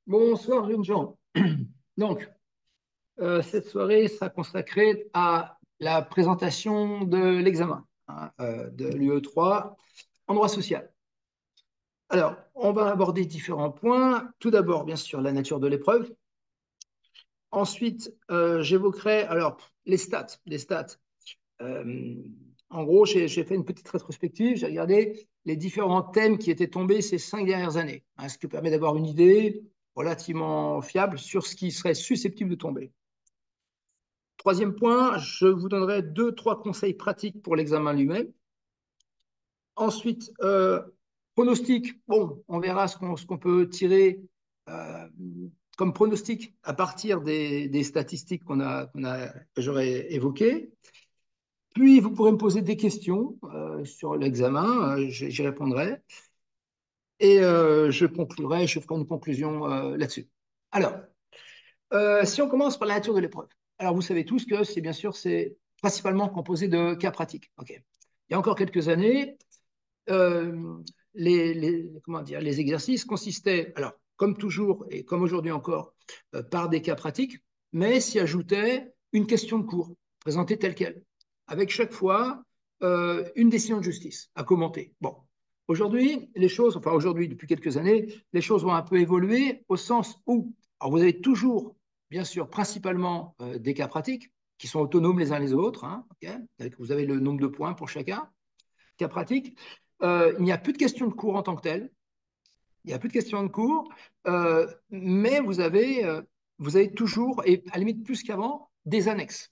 Bonsoir, jeunes gens. Donc, cette soirée sera consacrée à la présentation de l'examen de l'UE3 en droit social. Alors, on va aborder différents points. Tout d'abord, bien sûr, la nature de l'épreuve. Ensuite, j'évoquerai alors les stats. Euh, En gros, j'ai fait une petite rétrospective. J'ai regardé les différents thèmes qui étaient tombés ces 5 dernières années, ce qui permet d'avoir une idée relativement fiable sur ce qui serait susceptible de tomber. Troisième point, je vous donnerai deux, trois conseils pratiques pour l'examen lui-même. Ensuite, pronostic. Bon, on verra ce qu'on peut tirer euh, comme pronostic à partir des statistiques que j'aurais évoquées. Puis, vous pourrez me poser des questions sur l'examen, j'y répondrai. Et je ferai une conclusion là-dessus. Alors, si on commence par la nature de l'épreuve. Alors, vous savez tous que c'est bien sûr, c'est principalement composé de cas pratiques. Ok. Il y a encore quelques années, euh, comment dire, les exercices consistaient, alors, comme toujours et comme aujourd'hui encore, par des cas pratiques, mais s'y ajoutait une question de cours, présentée telle qu'elle, avec chaque fois une décision de justice à commenter. Bon. Aujourd'hui, enfin aujourd'hui, depuis quelques années, les choses vont un peu évoluer au sens où, alors vous avez toujours, bien sûr, principalement des cas pratiques qui sont autonomes les uns les autres, hein, okay. Vous avez le nombre de points pour chacun, cas pratique. Il n'y a plus de questions de cours en tant que telles. Il n'y a plus de questions de cours, mais vous avez toujours, et à la limite plus qu'avant, des annexes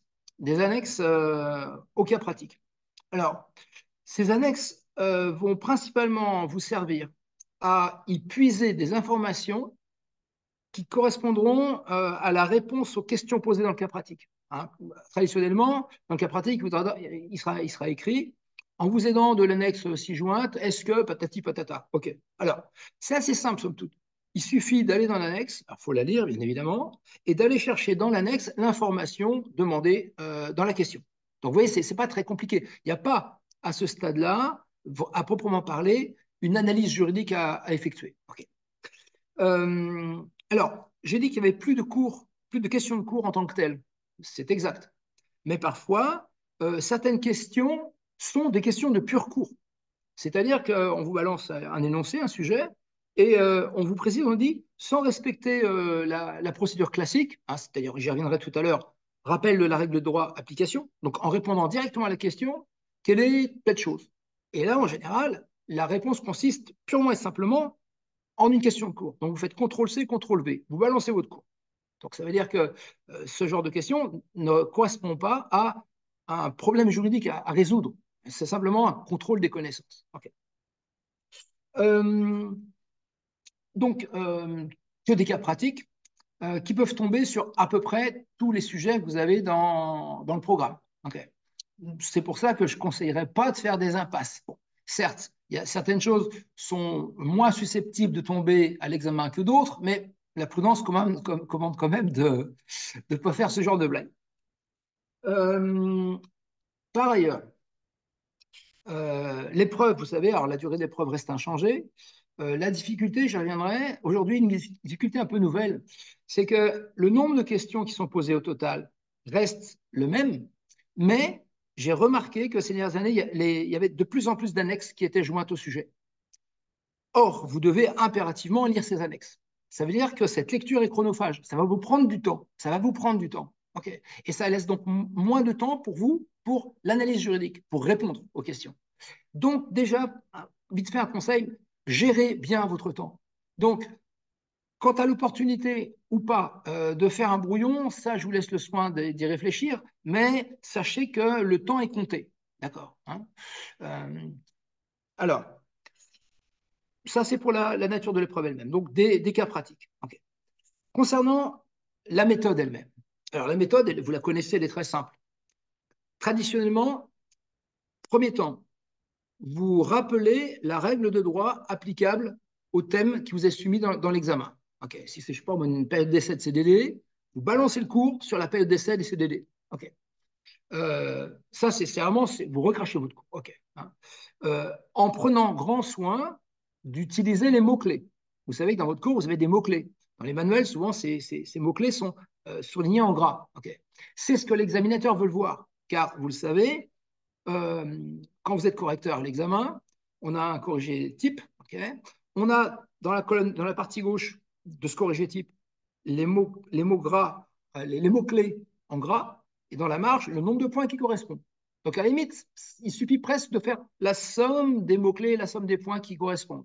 au cas pratique. Alors, ces annexes vont principalement vous servir à y puiser des informations qui correspondront à la réponse aux questions posées dans le cas pratique. Hein. Traditionnellement, dans le cas pratique, il sera écrit en vous aidant de l'annexe ci-jointe, est-ce que patati patata. OK. Alors, c'est assez simple, somme toute. Il suffit d'aller dans l'annexe, il faut la lire, bien évidemment, et d'aller chercher dans l'annexe l'information demandée dans la question. Donc, vous voyez, ce n'est pas très compliqué. Il n'y a pas, à ce stade-là, à proprement parler, une analyse juridique à effectuer. OK. Alors, j'ai dit qu'il n'y avait plus de cours, plus de questions de cours en tant que telles. C'est exact. Mais parfois, certaines questions sont des questions de pur cours. C'est-à-dire qu'on vous balance un énoncé, un sujet, et on vous précise, on dit, sans respecter la procédure classique, hein, c'est-à-dire, j'y reviendrai tout à l'heure, rappel de la règle de droit, application, donc en répondant directement à la question, quelle est telle chose? Et là, en général, la réponse consiste purement et simplement en une question de cours. Donc, vous faites CTRL-C, CTRL-V, vous balancez votre cours. Donc, ça veut dire que ce genre de question ne correspond pas à un problème juridique à résoudre. C'est simplement un contrôle des connaissances. Okay. Euh, donc, que des cas pratiques qui peuvent tomber sur à peu près tous les sujets que vous avez dans le programme. Okay. C'est pour ça que je ne conseillerais pas de faire des impasses. Bon, certes, certaines choses sont moins susceptibles de tomber à l'examen que d'autres, mais la prudence commande quand même de ne pas faire ce genre de blague. Euh, Par ailleurs, l'épreuve, vous savez, alors la durée de l'épreuve reste inchangée. La difficulté, j'y reviendrai, aujourd'hui, une difficulté un peu nouvelle, c'est que le nombre de questions qui sont posées au total reste le même, mais j'ai remarqué que ces dernières années, il y avait de plus en plus d'annexes qui étaient jointes au sujet. Or, vous devez impérativement lire ces annexes. Ça veut dire que cette lecture est chronophage. Ça va vous prendre du temps. Ça va vous prendre du temps. Okay. Et ça laisse donc moins de temps pour vous pour l'analyse juridique, pour répondre aux questions. Donc, déjà, vite fait un conseil, gérez bien votre temps. Donc, quant à l'opportunité ou pas de faire un brouillon, ça, je vous laisse le soin d'y réfléchir, mais sachez que le temps est compté. D'accord, hein. euh, Alors, ça, c'est pour la nature de l'épreuve elle-même, donc des cas pratiques. Okay. Concernant la méthode elle-même. Alors, la méthode, vous la connaissez, elle est très simple. Traditionnellement, premier temps, vous rappelez la règle de droit applicable au thème qui vous est soumis dans l'examen. Okay. Si c'est, je sais pas, une période d'essai de CDD, vous balancez le cours sur la période d'essai des CDD. Okay. Ça, c'est vraiment, vous recrachez votre cours. Okay. Hein. En prenant grand soin d'utiliser les mots-clés. Vous savez que dans votre cours, vous avez des mots-clés. Dans les manuels, souvent, ces mots-clés sont surlignés en gras. Okay. C'est ce que l'examinateur veut le voir, car vous le savez, quand vous êtes correcteur à l'examen, on a un corrigé type. Okay. On a dans la colonne, dans la partie gauche de ce corrigé type, les mots gras, les mots-clés en gras, et dans la marge, le nombre de points qui correspond. Donc, à la limite, il suffit presque de faire la somme des mots-clés, la somme des points qui correspondent.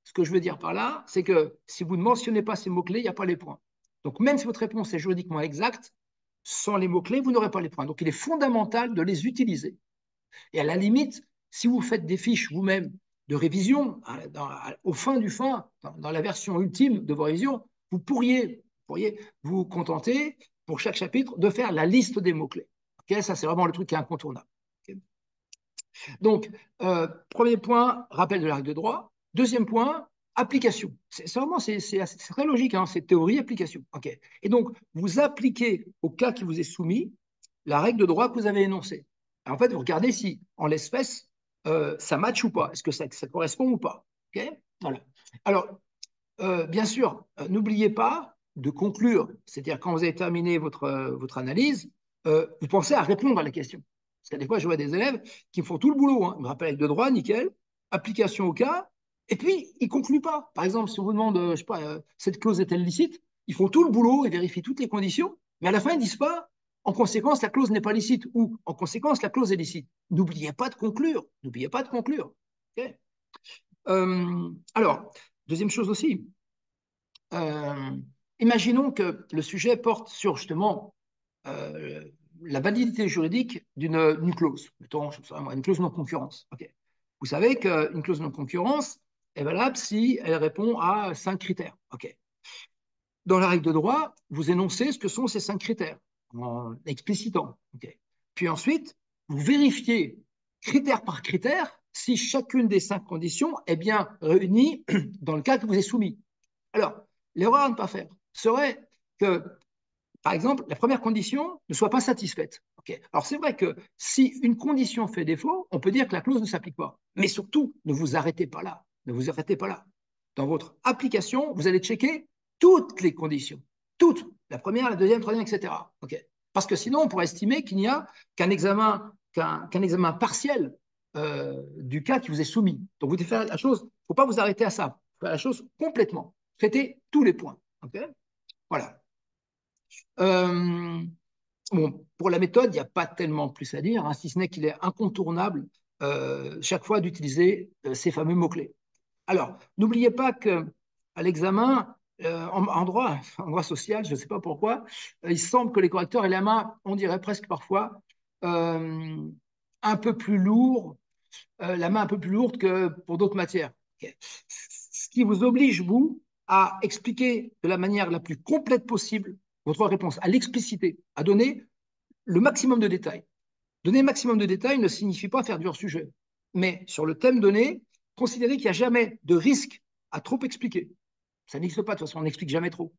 Ce que je veux dire par là, c'est que si vous ne mentionnez pas ces mots-clés, il n'y a pas les points. Donc, même si votre réponse est juridiquement exacte, sans les mots-clés, vous n'aurez pas les points. Donc, il est fondamental de les utiliser. Et à la limite, si vous faites des fiches vous-même de révision, au fin du fin, dans la version ultime de vos révisions, vous pourriez vous contenter, pour chaque chapitre, de faire la liste des mots-clés. Okay, ça, c'est vraiment le truc qui est incontournable. Okay. Donc, premier point, rappel de la règle de droit. Deuxième point, application. C'est très logique, hein, c'est théorie, application. Okay. Et donc, vous appliquez au cas qui vous est soumis la règle de droit que vous avez énoncée. En fait, vous regardez si, en l'espèce, ça match ou pas. Est-ce que ça correspond ou pas. Okay. Voilà. Alors, bien sûr, n'oubliez pas de conclure. C'est-à-dire, quand vous avez terminé votre analyse, vous pensez à répondre à la question. Parce que des fois, je vois des élèves qui font tout le boulot. Hein. Ils me rappellent avec de droit, nickel, application au cas, et puis ils ne concluent pas. Par exemple, si on vous demande, je ne sais pas, cette clause est-elle licite, ils font tout le boulot, ils vérifient toutes les conditions, mais à la fin, ils ne disent pas, en conséquence, la clause n'est pas licite, ou en conséquence, la clause est licite. N'oubliez pas de conclure. N'oubliez pas de conclure. Okay. Alors, deuxième chose aussi, imaginons que le sujet porte sur justement euh, la validité juridique d'une clause, mettons, une clause non-concurrence. Okay. Vous savez qu'une clause non-concurrence est valable si elle répond à 5 critères. Okay. Dans la règle de droit, vous énoncez ce que sont ces 5 critères en explicitant. Okay. Puis ensuite, vous vérifiez critère par critère si chacune des 5 conditions est bien réunie dans le cas que vous est soumis. Alors, l'erreur à ne pas faire serait que, par exemple, la première condition ne soit pas satisfaite. Okay. Alors, c'est vrai que si une condition fait défaut, on peut dire que la clause ne s'applique pas. Mais surtout, ne vous arrêtez pas là. Ne vous arrêtez pas là. Dans votre application, vous allez checker toutes les conditions. Toutes. La première, la deuxième, la troisième, etc. Okay. Parce que sinon, on pourrait estimer qu'il n'y a qu'un examen, examen partiel du cas qui vous est soumis. Donc, vous devez faire la chose, il ne faut pas vous arrêter à ça. Il faut faire la chose complètement. Traiter tous les points. Okay. Voilà. Bon, pour la méthode, il n'y a pas tellement plus à dire, hein, si ce n'est qu'il est incontournable chaque fois d'utiliser ces fameux mots-clés. Alors, n'oubliez pas qu'à l'examen, en droit social, je ne sais pas pourquoi, il semble que les correcteurs aient la main, on dirait presque parfois, un peu plus lourde, la main un peu plus lourde que pour d'autres matières. Okay. Ce qui vous oblige, vous, à expliquer de la manière la plus complète possible votre réponse, à l'expliciter, à donner le maximum de détails. Donner le maximum de détails ne signifie pas faire du hors-sujet. Mais sur le thème donné, considérez qu'il n'y a jamais de risque à trop expliquer. Ça n'existe pas, de toute façon, on n'explique jamais trop.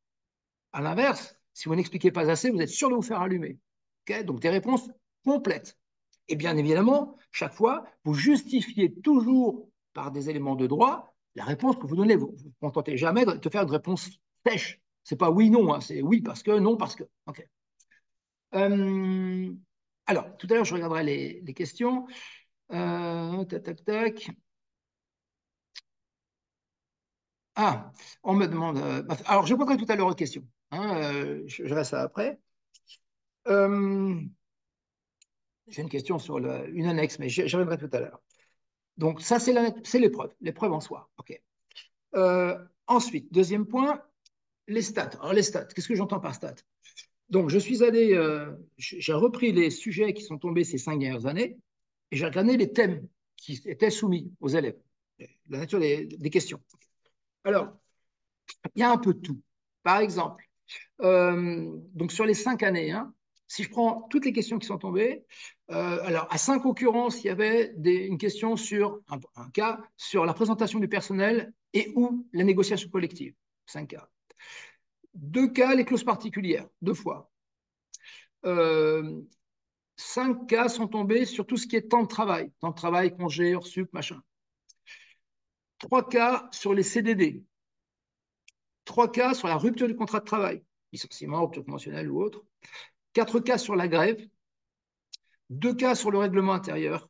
À l'inverse, si vous n'expliquez pas assez, vous êtes sûr de vous faire allumer. Okay. Donc des réponses complètes. Et bien évidemment, chaque fois, vous justifiez toujours par des éléments de droit la réponse que vous donnez. Vous ne vous contentez jamais de faire une réponse sèche. Ce n'est pas oui, non, hein, c'est oui parce que, non parce que. Okay. Alors, tout à l'heure, je regarderai les questions. Tac, tac, tac. Ah, on me demande. Alors, je répondrai tout à l'heure aux questions. Hein, je verrai ça après. J'ai une question sur une annexe, mais j'y reviendrai tout à l'heure. Donc, ça, c'est l'épreuve en soi. OK. Ensuite, deuxième point, les stats. Alors, les stats, qu'est-ce que j'entends par stats? Donc, je suis allé, j'ai repris les sujets qui sont tombés ces 5 dernières années et j'ai regardé les thèmes qui étaient soumis aux élèves, la nature des questions. Alors, il y a un peu de tout. Par exemple, donc sur les 5 années, hein, si je prends toutes les questions qui sont tombées, alors à 5 occurrences, il y avait une question sur un cas sur la présentation du personnel et ou la négociation collective. 5 cas. 2 cas, les clauses particulières, 2 fois. 5 cas sont tombés sur tout ce qui est temps de travail, congé, hors sup, machin. 3 cas sur les CDD. 3 cas sur la rupture du contrat de travail, licenciement, rupture conventionnelle ou autre, 4 cas sur la grève, 2 cas sur le règlement intérieur,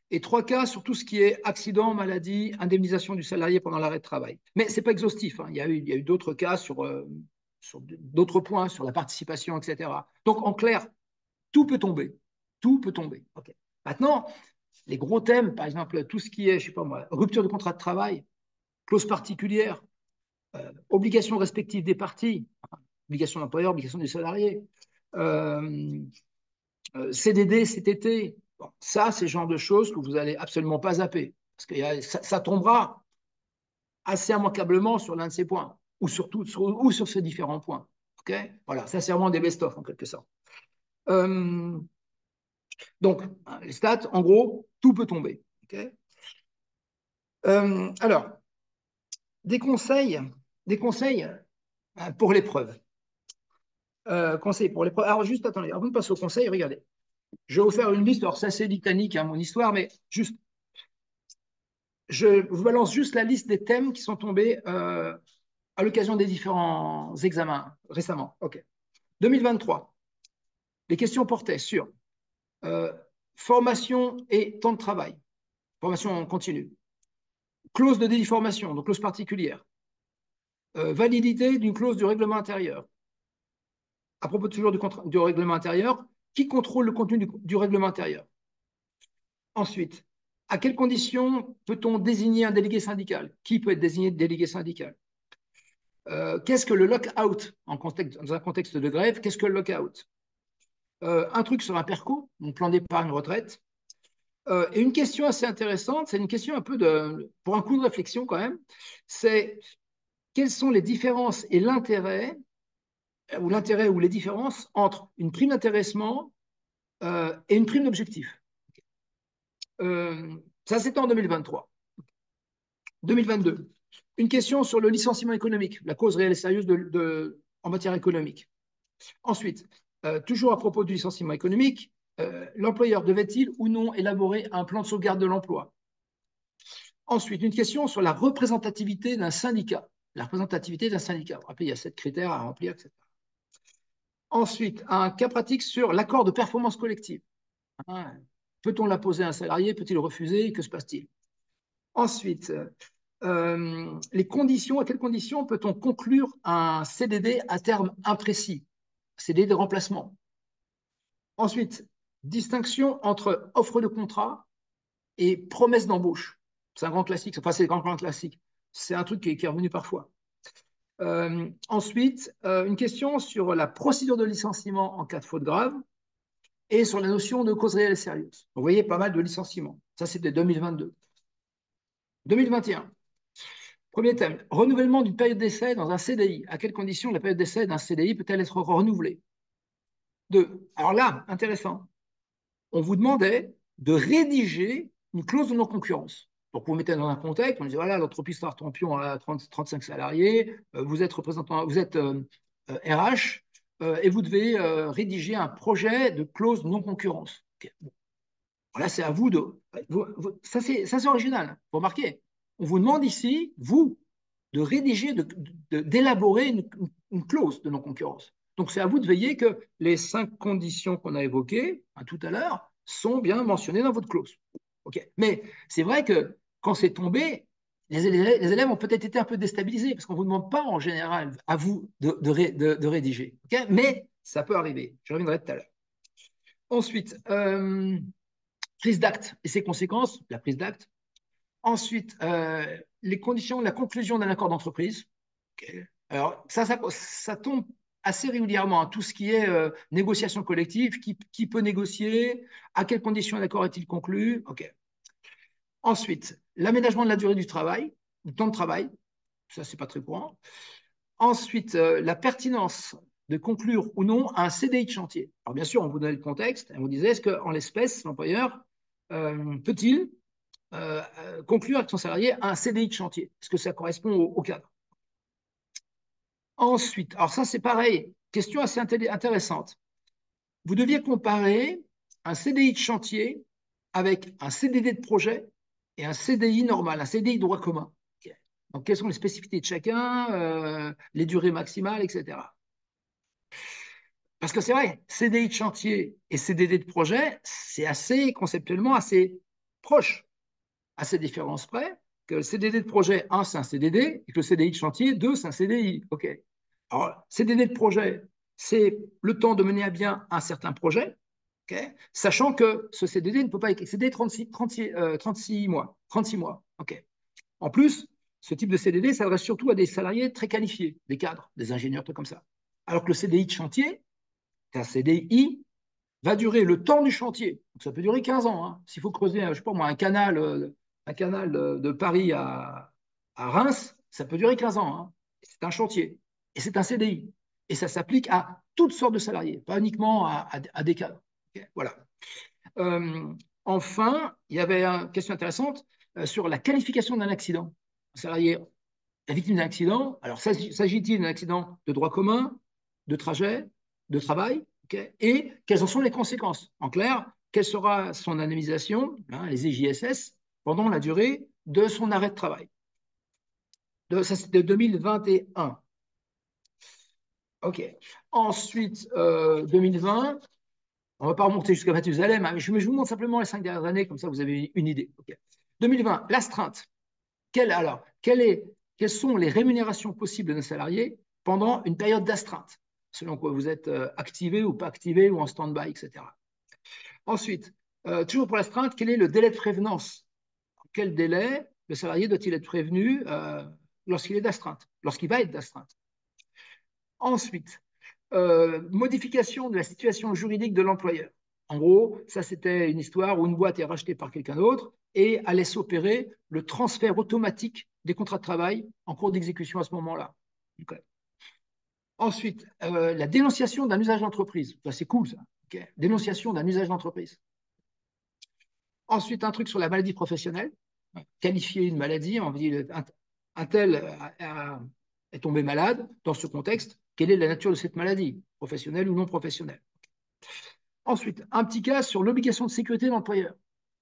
et 3 cas sur tout ce qui est accident, maladie, indemnisation du salarié pendant l'arrêt de travail. Mais ce n'est pas exhaustif, hein. Il y a eu d'autres cas sur d'autres points, sur la participation, etc. Donc, en clair, tout peut tomber. Tout peut tomber. Okay. Maintenant, les gros thèmes, par exemple, tout ce qui est, je sais pas moi, rupture de contrat de travail, clause particulière, obligations respectives des parties, obligation de l'employeur, obligation du salarié, euh, CDD, CTT, bon, ça, c'est le genre de choses que vous n'allez absolument pas zapper. Parce que ça tombera assez immanquablement sur l'un de ces points, ou sur ces différents points. Okay, voilà, ça, c'est vraiment des best-of, en quelque sorte. Euh, donc, les stats, en gros, tout peut tomber. Okay, alors, des conseils pour l'épreuve. Conseils pour l'épreuve. Alors, juste attendez, avant de passer au conseil, regardez. Je vais vous faire une liste. Alors, c'est assez litanique, hein, mon histoire, mais juste je vous balance juste la liste des thèmes qui sont tombés à l'occasion des différents examens récemment. OK. 2023, les questions portaient sur euh, formation et temps de travail, formation continue, clause de déformation, donc clause particulière, validité d'une clause du règlement intérieur. À propos toujours du règlement intérieur, qui contrôle le contenu du règlement intérieur? Ensuite, à quelles conditions peut-on désigner un délégué syndical? Qui peut être désigné délégué syndical? Qu'est-ce que le lock-out dans un contexte de grève? Qu'est-ce que le lock-out? Un truc sur un PERCO, donc plan d'épargne retraite. Et une question assez intéressante, c'est une question un peu pour un coup de réflexion quand même, c'est quelles sont les différences et l'intérêt ou les différences entre une prime d'intéressement et une prime d'objectif. Ça, c'était en 2023. 2022, une question sur le licenciement économique, la cause réelle et sérieuse en matière économique. Ensuite, toujours à propos du licenciement économique, l'employeur devait-il ou non élaborer un plan de sauvegarde de l'emploi? Ensuite, une question sur la représentativité d'un syndicat. La représentativité d'un syndicat. Vous vous rappelez, il y a 7 critères à remplir, etc. Ensuite, un cas pratique sur l'accord de performance collective. Hein, peut-on l'imposer à un salarié? Peut-il refuser? Que se passe-t-il? Ensuite, les conditions, à quelles conditions peut-on conclure un CDD à terme imprécis? CDD de remplacement. Ensuite, distinction entre offre de contrat et promesse d'embauche. C'est un grand classique, enfin c'est un grand classique. C'est un truc qui est revenu parfois. Ensuite, une question sur la procédure de licenciement en cas de faute grave et sur la notion de cause réelle et sérieuse. Vous voyez, pas mal de licenciements. Ça, c'était 2022. 2021, premier thème, renouvellement d'une période d'essai dans un CDI. À quelles conditions la période d'essai d'un CDI peut-elle être renouvelée? 2. Alors là, intéressant, on vous demandait de rédiger une clause de non-concurrence. Donc, vous mettez dans un contexte, on dit voilà, l'entreprise Tartampion a 35 salariés, vous êtes représentant, vous êtes RH, et vous devez rédiger un projet de clause de non-concurrence. Okay. Bon. Là, c'est à vous de. Ça, c'est original. Vous remarquez, on vous demande ici, vous, de rédiger, d'élaborer une clause de non-concurrence. Donc, c'est à vous de veiller que les 5 conditions qu'on a évoquées tout à l'heure sont bien mentionnées dans votre clause. Okay. Mais c'est vrai que quand c'est tombé, les élèves ont peut-être été un peu déstabilisés parce qu'on ne vous demande pas en général à vous de rédiger. Okay. Mais ça peut arriver. Je reviendrai tout à l'heure. Ensuite, prise d'acte et ses conséquences, la prise d'acte. Ensuite, les conditions de la conclusion d'un accord d'entreprise. Okay. Alors, ça tombe assez régulièrement, hein, tout ce qui est négociation collective, qui peut négocier, à quelles conditions l'accord est-il conclu. Okay. Ensuite, l'aménagement de la durée du travail, du temps de travail, ça, c'est pas très courant. Ensuite, la pertinence de conclure ou non un CDI de chantier. Alors, bien sûr, on vous donnait le contexte, on vous disait, est-ce qu'en l'espèce, l'employeur peut-il conclure avec son salarié un CDI de chantier? Est-ce que ça correspond au cadre? Ensuite, alors ça c'est pareil, question assez intéressante. Vous deviez comparer un CDI de chantier avec un CDD de projet et un CDI normal, un CDI droit commun. Okay. Donc, quelles sont les spécificités de chacun, les durées maximales, etc. Parce que c'est vrai, CDI de chantier et CDD de projet, c'est assez conceptuellement assez proche, à ces différences près, que le CDD de projet, un, c'est un CDD, et que le CDI de chantier, deux, c'est un CDI. OK. Alors, CDD de projet, c'est le temps de mener à bien un certain projet, okay, sachant que ce CDD ne peut pas excéder 36 mois. 36 mois. OK. En plus, ce type de CDD s'adresse surtout à des salariés très qualifiés, des cadres, des ingénieurs, tout comme ça. Alors que le CDI de chantier, un CDI, va durer le temps du chantier. Donc ça peut durer 15 ans. Hein. S'il faut creuser, je sais pas moi, un canal de Paris à Reims, ça peut durer 15 ans. Hein. C'est un chantier. Et c'est un CDI. Et ça s'applique à toutes sortes de salariés, pas uniquement à des cadres. Okay, voilà. Euh, enfin, il y avait une question intéressante sur la qualification d'un accident. Un salarié la victime d'un accident, alors s'agit-il d'un accident de droit commun, de trajet, de travail, okay, et quelles en sont les conséquences? En clair, quelle sera son indemnisation, hein, les EJSS, pendant la durée de son arrêt de travail? Ça, c'est de 2021. OK. Ensuite, 2020, on ne va pas remonter jusqu'à Mathusalem, hein, mais je vous montre simplement les 5 dernières années, comme ça vous avez une idée. Okay. 2020, l'astreinte. Quelles sont les rémunérations possibles de nos salariés pendant une période d'astreinte, selon quoi vous êtes activé ou pas activé ou en stand-by, etc. Ensuite, toujours pour l'astreinte, quel est le délai de prévenance? En quel délai le salarié doit-il être prévenu lorsqu'il est d'astreinte, lorsqu'il va être d'astreinte? Ensuite, modification de la situation juridique de l'employeur. En gros, ça c'était une histoire où une boîte est rachetée par quelqu'un d'autre et allait s'opérer le transfert automatique des contrats de travail en cours d'exécution à ce moment-là. Okay. Ensuite, la dénonciation d'un usage d'entreprise. C'est cool ça. Okay. Dénonciation d'un usage d'entreprise. Ensuite, un truc sur la maladie professionnelle. Qualifier une maladie, on dit un tel est tombé malade. Dans ce contexte, quelle est la nature de cette maladie, professionnelle ou non professionnelle? Ensuite, un petit cas sur l'obligation de sécurité de l'employeur.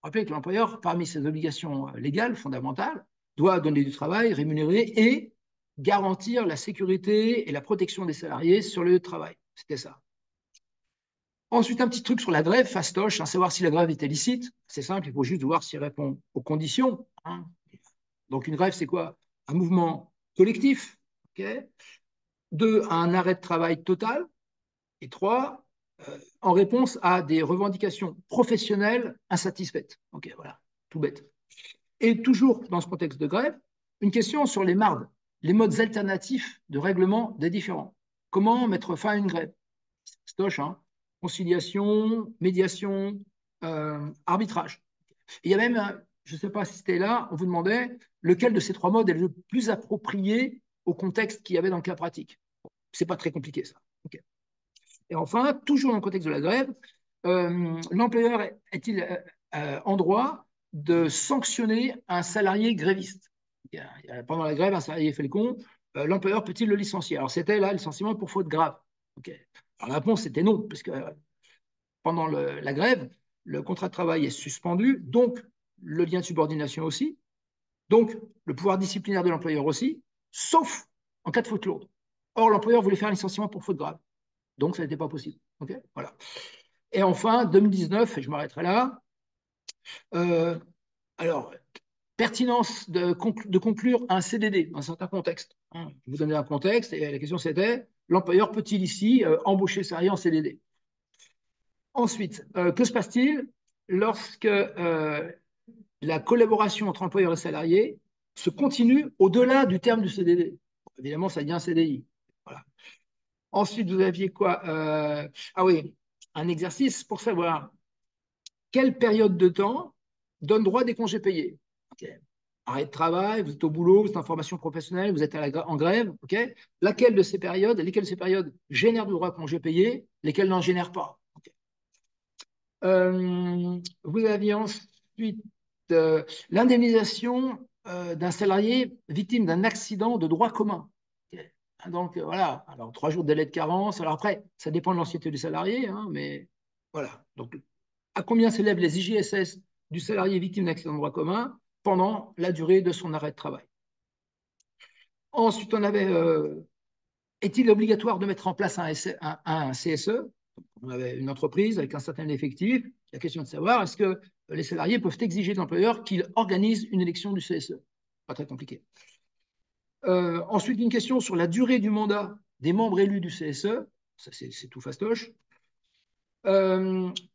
Rappelez que l'employeur, parmi ses obligations légales fondamentales, doit donner du travail, rémunérer et garantir la sécurité et la protection des salariés sur le lieu de travail. C'était ça. Ensuite, un petit truc sur la grève, fastoche, hein, savoir si la grève est licite. C'est simple, il faut juste voir s'il répond aux conditions. Hein. Donc, une grève, c'est quoi? Un mouvement collectif. Okay. Deux, un arrêt de travail total. Et trois, en réponse à des revendications professionnelles insatisfaites. Ok, voilà, tout bête. Et toujours dans ce contexte de grève, une question sur les MARD, les modes alternatifs de règlement des différends. Comment mettre fin à une grève? Stoche, hein, conciliation, médiation, arbitrage. Et il y a même, je ne sais pas si c'était là, on vous demandait lequel de ces trois modes est le plus approprié au contexte qu'il y avait dans le cas pratique. C'est pas très compliqué ça. Okay. Et enfin, toujours dans le contexte de la grève, l'employeur est-il en droit de sanctionner un salarié gréviste? Pendant la grève, un salarié fait le con, l'employeur peut-il le licencier? Alors c'était là, licenciement pour faute grave. Okay. Alors la réponse était non, puisque pendant la grève, le contrat de travail est suspendu, donc le lien de subordination aussi, donc le pouvoir disciplinaire de l'employeur aussi, sauf en cas de faute lourde. Or, l'employeur voulait faire un licenciement pour faute grave. Donc, ça n'était pas possible. Okay, voilà. Et enfin, 2019, et je m'arrêterai là. Euh, alors, pertinence de conclure un CDD dans un certain contexte. Hein. Je vous donnais un contexte et la question c'était l'employeur peut-il ici embaucher le salarié en CDD? Ensuite, que se passe-t-il lorsque la collaboration entre employeur et salarié se continue au-delà du terme du CDD? Évidemment, ça devient un CDI. Voilà. Ensuite, vous aviez quoi? Ah oui, un exercice pour savoir quelle période de temps donne droit à des congés payés. Okay. Arrêt de travail, vous êtes au boulot, vous êtes en formation professionnelle, vous êtes en grève. Okay. Lesquelles de ces périodes génèrent du droit à congés payés, lesquelles n'en génèrent pas. Okay. Vous aviez ensuite l'indemnisation d'un salarié victime d'un accident de droit commun. Okay. Donc voilà, alors 3 jours de délai de carence. Alors après, ça dépend de l'ancienneté du salarié, hein, mais voilà. Donc à combien s'élèvent les IJSS du salarié victime d'accident de droit commun pendant la durée de son arrêt de travail. Ensuite, on avait est-il obligatoire de mettre en place un CSE? On avait une entreprise avec un certain effectif. La question de savoir est-ce que les salariés peuvent exiger de l'employeur qu'il organise une élection du CSE? Pas très compliqué. Ensuite, une question sur la durée du mandat des membres élus du CSE. Ça, c'est tout fastoche.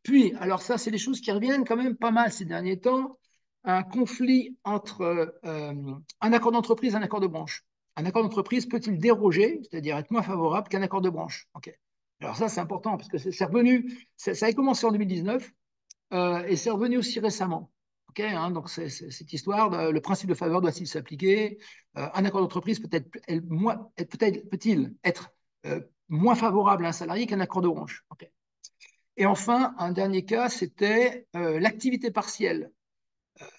Puis, alors ça, c'est des choses qui reviennent quand même pas mal ces derniers temps. Un conflit entre un accord d'entreprise et un accord de branche. Un accord d'entreprise peut-il déroger, c'est-à-dire être moins favorable qu'un accord de branche? Okay. Alors ça, c'est important parce que c'est revenu, ça a commencé en 2019 et c'est revenu aussi récemment. Okay, hein, donc cette histoire, le principe de faveur doit-il s'appliquer? Un accord d'entreprise peut-il être moins favorable à un salarié qu'un accord de branche? Okay. Et enfin, un dernier cas, c'était l'activité partielle,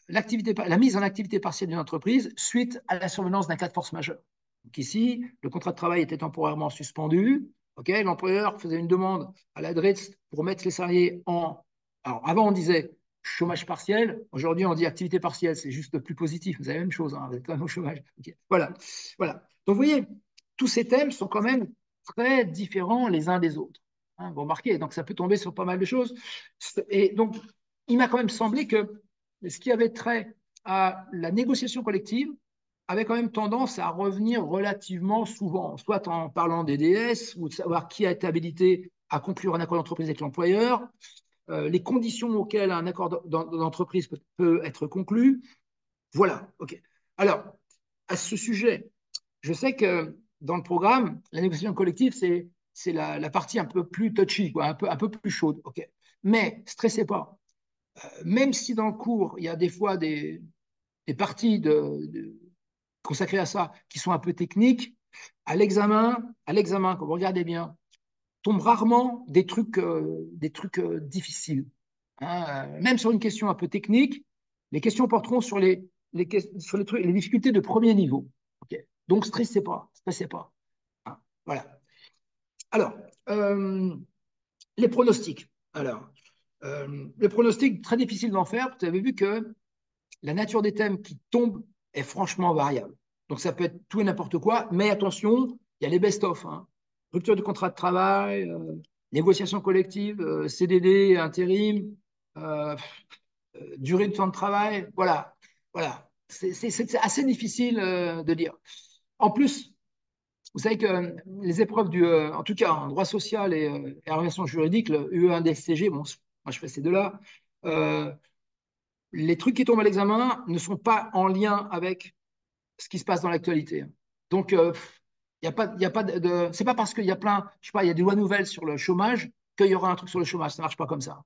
la mise en activité partielle d'une entreprise suite à la survenance d'un cas de force majeure. Donc ici, le contrat de travail était temporairement suspendu. Okay, l'employeur faisait une demande à la DRETS pour mettre les salariés en... Alors avant, on disait chômage partiel. Aujourd'hui, on dit activité partielle. C'est juste plus positif. C'est la même chose. Hein, vous êtes quand même au chômage. Okay. Voilà. Voilà. Donc, vous voyez, tous ces thèmes sont quand même très différents les uns des autres. Hein, vous remarquez, donc ça peut tomber sur pas mal de choses. Et donc, il m'a quand même semblé que ce qui avait trait à la négociation collective avait quand même tendance à revenir relativement souvent, soit en parlant des DS, ou de savoir qui a été habilité à conclure un accord d'entreprise avec l'employeur, les conditions auxquelles un accord d'entreprise peut être conclu. Voilà, ok. Alors, à ce sujet, je sais que dans le programme, la négociation collective, c'est la partie un peu plus touchy, quoi, un peu plus chaude. Ok. Mais stressez pas. Même si dans le cours, il y a des fois des parties consacrées à ça qui sont un peu techniques, à l'examen, quand vous regardez bien, tombent rarement des trucs difficiles. Hein. Même sur une question un peu technique, les questions porteront sur sur les, trucs, les difficultés de premier niveau. Okay. Donc, stressez pas, stressez pas. Hein. Voilà. Alors, euh, les pronostics. Alors, les pronostics, très difficile d'en faire. Vous avez vu que la nature des thèmes qui tombent est franchement variable. Donc ça peut être tout et n'importe quoi, mais attention, il y a les best-of. Hein. Rupture du contrat de travail, négociation collective, CDD, intérim, euh, durée de temps de travail. Voilà, voilà. C'est assez difficile de dire. En plus, vous savez que les épreuves en tout cas en droit social et en relation juridique, le UE1DSCG, bon, moi je fais ces deux-là, euh, les trucs qui tombent à l'examen ne sont pas en lien avec ce qui se passe dans l'actualité. Donc, y a pas c'est pas parce qu'il y a plein, je sais pas, il y a des lois nouvelles sur le chômage qu'il y aura un truc sur le chômage. Ça marche pas comme ça.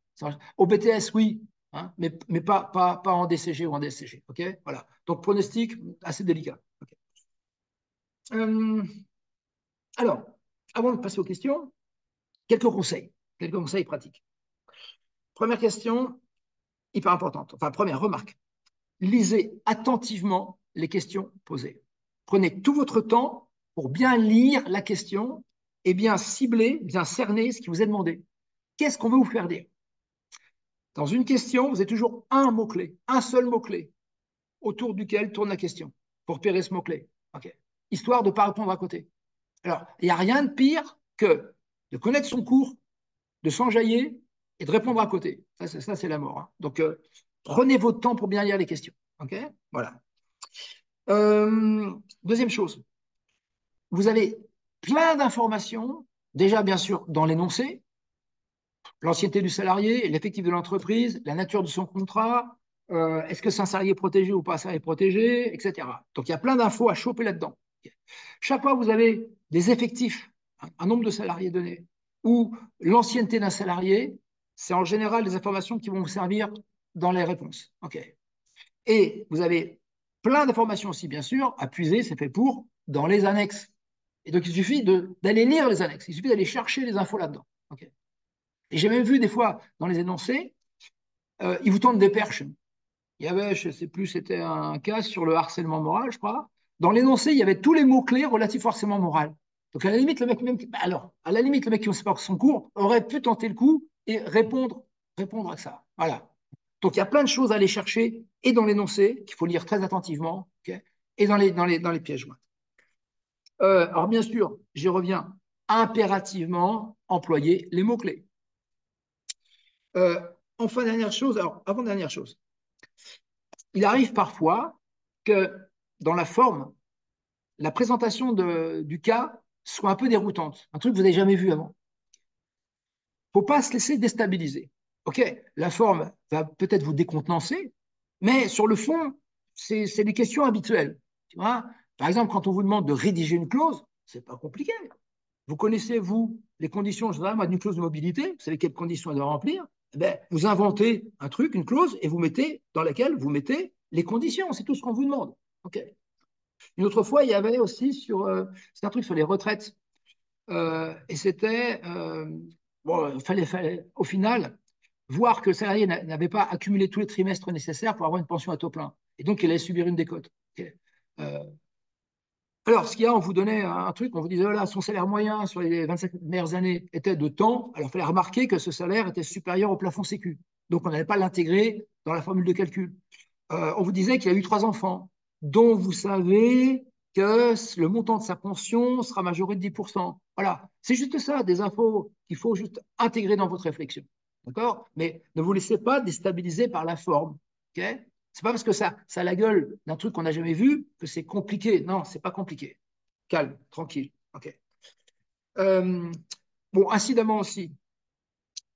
Au BTS, oui, hein, mais pas en DCG ou en DSCG. OK? Voilà. Donc, pronostic assez délicat. Okay. Euh, alors, avant de passer aux questions, quelques conseils pratiques. Première question, hyper importante. Enfin, première remarque. Lisez attentivement les questions posées. Prenez tout votre temps pour bien lire la question et bien cibler, bien cerner ce qui vous est demandé. Qu'est-ce qu'on veut vous faire dire? Dans une question, vous avez toujours un mot-clé, un seul mot-clé autour duquel tourne la question pour repérer ce mot-clé. Okay. Histoire de ne pas répondre à côté. Alors, il n'y a rien de pire que de connaître son cours, de s'enjailler et de répondre à côté. Ça c'est la mort. Hein. Donc, prenez votre temps pour bien lire les questions. Okay. Voilà. Deuxième chose, vous avez plein d'informations, déjà bien sûr dans l'énoncé, l'ancienneté du salarié, l'effectif de l'entreprise, la nature de son contrat, est-ce que c'est un salarié protégé ou pas un salarié protégé, etc. Donc il y a plein d'infos à choper là-dedans. Chaque fois vous avez des effectifs, un nombre de salariés donné, ou l'ancienneté d'un salarié, c'est en général des informations qui vont vous servir dans les réponses. Okay. Et vous avez plein d'informations aussi, bien sûr, à puiser, c'est fait pour, dans les annexes. Et donc, il suffit d'aller lire les annexes. Il suffit d'aller chercher les infos là-dedans. Okay. Et j'ai même vu des fois, dans les énoncés, ils vous tendent des perches. Il y avait, je ne sais plus, c'était un cas sur le harcèlement moral, je crois. Dans l'énoncé, il y avait tous les mots-clés relatifs au harcèlement moral. Donc, à la limite, le mec, même, alors, à la limite, le mec qui ne sait pas son cours aurait pu tenter le coup et répondre à ça. Voilà. Donc, il y a plein de choses à aller chercher et dans l'énoncé, qu'il faut lire très attentivement, okay, et dans les pièges joints. Alors bien sûr, j'y reviens, impérativement employer les mots-clés. Euh, enfin, dernière chose, alors avant-dernière chose, il arrive parfois que dans la forme, la présentation du cas soit un peu déroutante, un truc que vous n'avez jamais vu avant. Il ne faut pas se laisser déstabiliser. OK, la forme va peut-être vous décontenancer, mais sur le fond, c'est des questions habituelles. Tu vois, par exemple, quand on vous demande de rédiger une clause, ce n'est pas compliqué. Vous connaissez, vous, les conditions générales d'une clause de mobilité, vous savez quelles conditions elle doit remplir. Eh bien, vous inventez un truc, une clause, et vous mettez dans laquelle vous mettez les conditions. C'est tout ce qu'on vous demande. OK. Une autre fois, il y avait aussi c'est un truc sur les retraites. Et c'était, bon, fallait, au final, voir que le salarié n'avait pas accumulé tous les trimestres nécessaires pour avoir une pension à taux plein. Et donc, il allait subir une décote. Okay. Euh, alors, ce qu'il y a, on vous donnait un truc, on vous disait, voilà, son salaire moyen sur les 25 meilleures années était de temps. Alors, il fallait remarquer que ce salaire était supérieur au plafond Sécu. Donc, on n'allait pas l'intégrer dans la formule de calcul. On vous disait qu'il a eu 3 enfants, dont vous savez que le montant de sa pension sera majoré de 10%. Voilà, c'est juste ça, des infos qu'il faut juste intégrer dans votre réflexion. D'accord. Mais ne vous laissez pas déstabiliser par la forme. Okay. C'est pas parce que ça a la gueule d'un truc qu'on n'a jamais vu que c'est compliqué. Non, c'est pas compliqué. Calme, tranquille. OK. Euh, bon, incidemment aussi,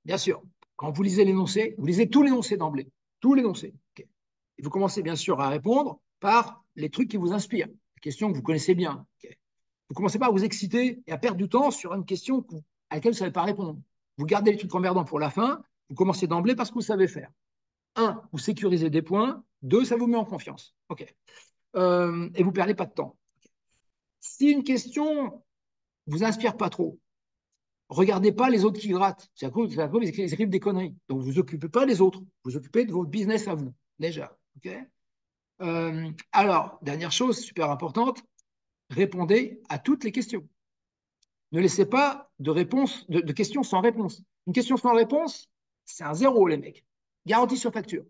bien sûr, quand vous lisez l'énoncé, vous lisez tout l'énoncé d'emblée. Tout l'énoncé. OK. Et vous commencez bien sûr à répondre par les trucs qui vous inspirent, les questions que vous connaissez bien. Okay. Vous ne commencez pas à vous exciter et à perdre du temps sur une question à laquelle vous ne savez pas répondre. Vous gardez les trucs emmerdants pour la fin, vous commencez d'emblée parce que vous savez faire. Un, vous sécurisez des points. Deux, ça vous met en confiance. OK. Et vous ne perdez pas de temps. Si une question ne vous inspire pas trop, regardez pas les autres qui grattent. C'est à cause qu'ils écrivent des conneries. Donc, vous occupez pas des autres. Vous occupez de votre business à vous, déjà. Okay. Alors, dernière chose super importante, répondez à toutes les questions. Ne laissez pas de questions sans réponse. Une question sans réponse, c'est un zéro, les mecs. Garantie sur facture.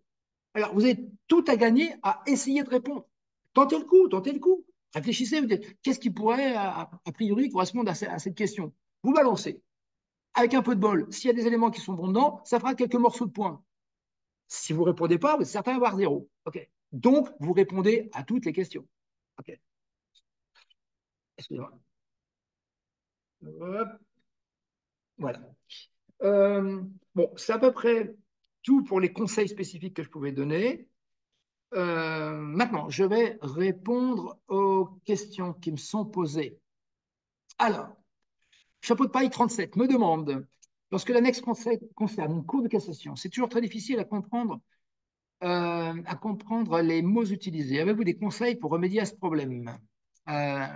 Alors, vous avez tout à gagner à essayer de répondre. Tentez le coup, tentez le coup. Réfléchissez, vous dites, qu'est-ce qui pourrait, a priori, correspondre à cette question. Vous balancez. Avec un peu de bol, s'il y a des éléments qui sont bons dedans, ça fera quelques morceaux de points. Si vous ne répondez pas, vous êtes certain d'avoir zéro. Okay. Donc, vous répondez à toutes les questions. Okay. Excusez-moi. Voilà. Bon, c'est à peu près tout pour les conseils spécifiques que je pouvais donner. Maintenant, je vais répondre aux questions qui me sont posées. Alors, Chapeau de paille 37 me demande, lorsque l'annexe concerne une cour de cassation, c'est toujours très difficile à comprendre les mots utilisés. Avez-vous des conseils pour remédier à ce problème? euh,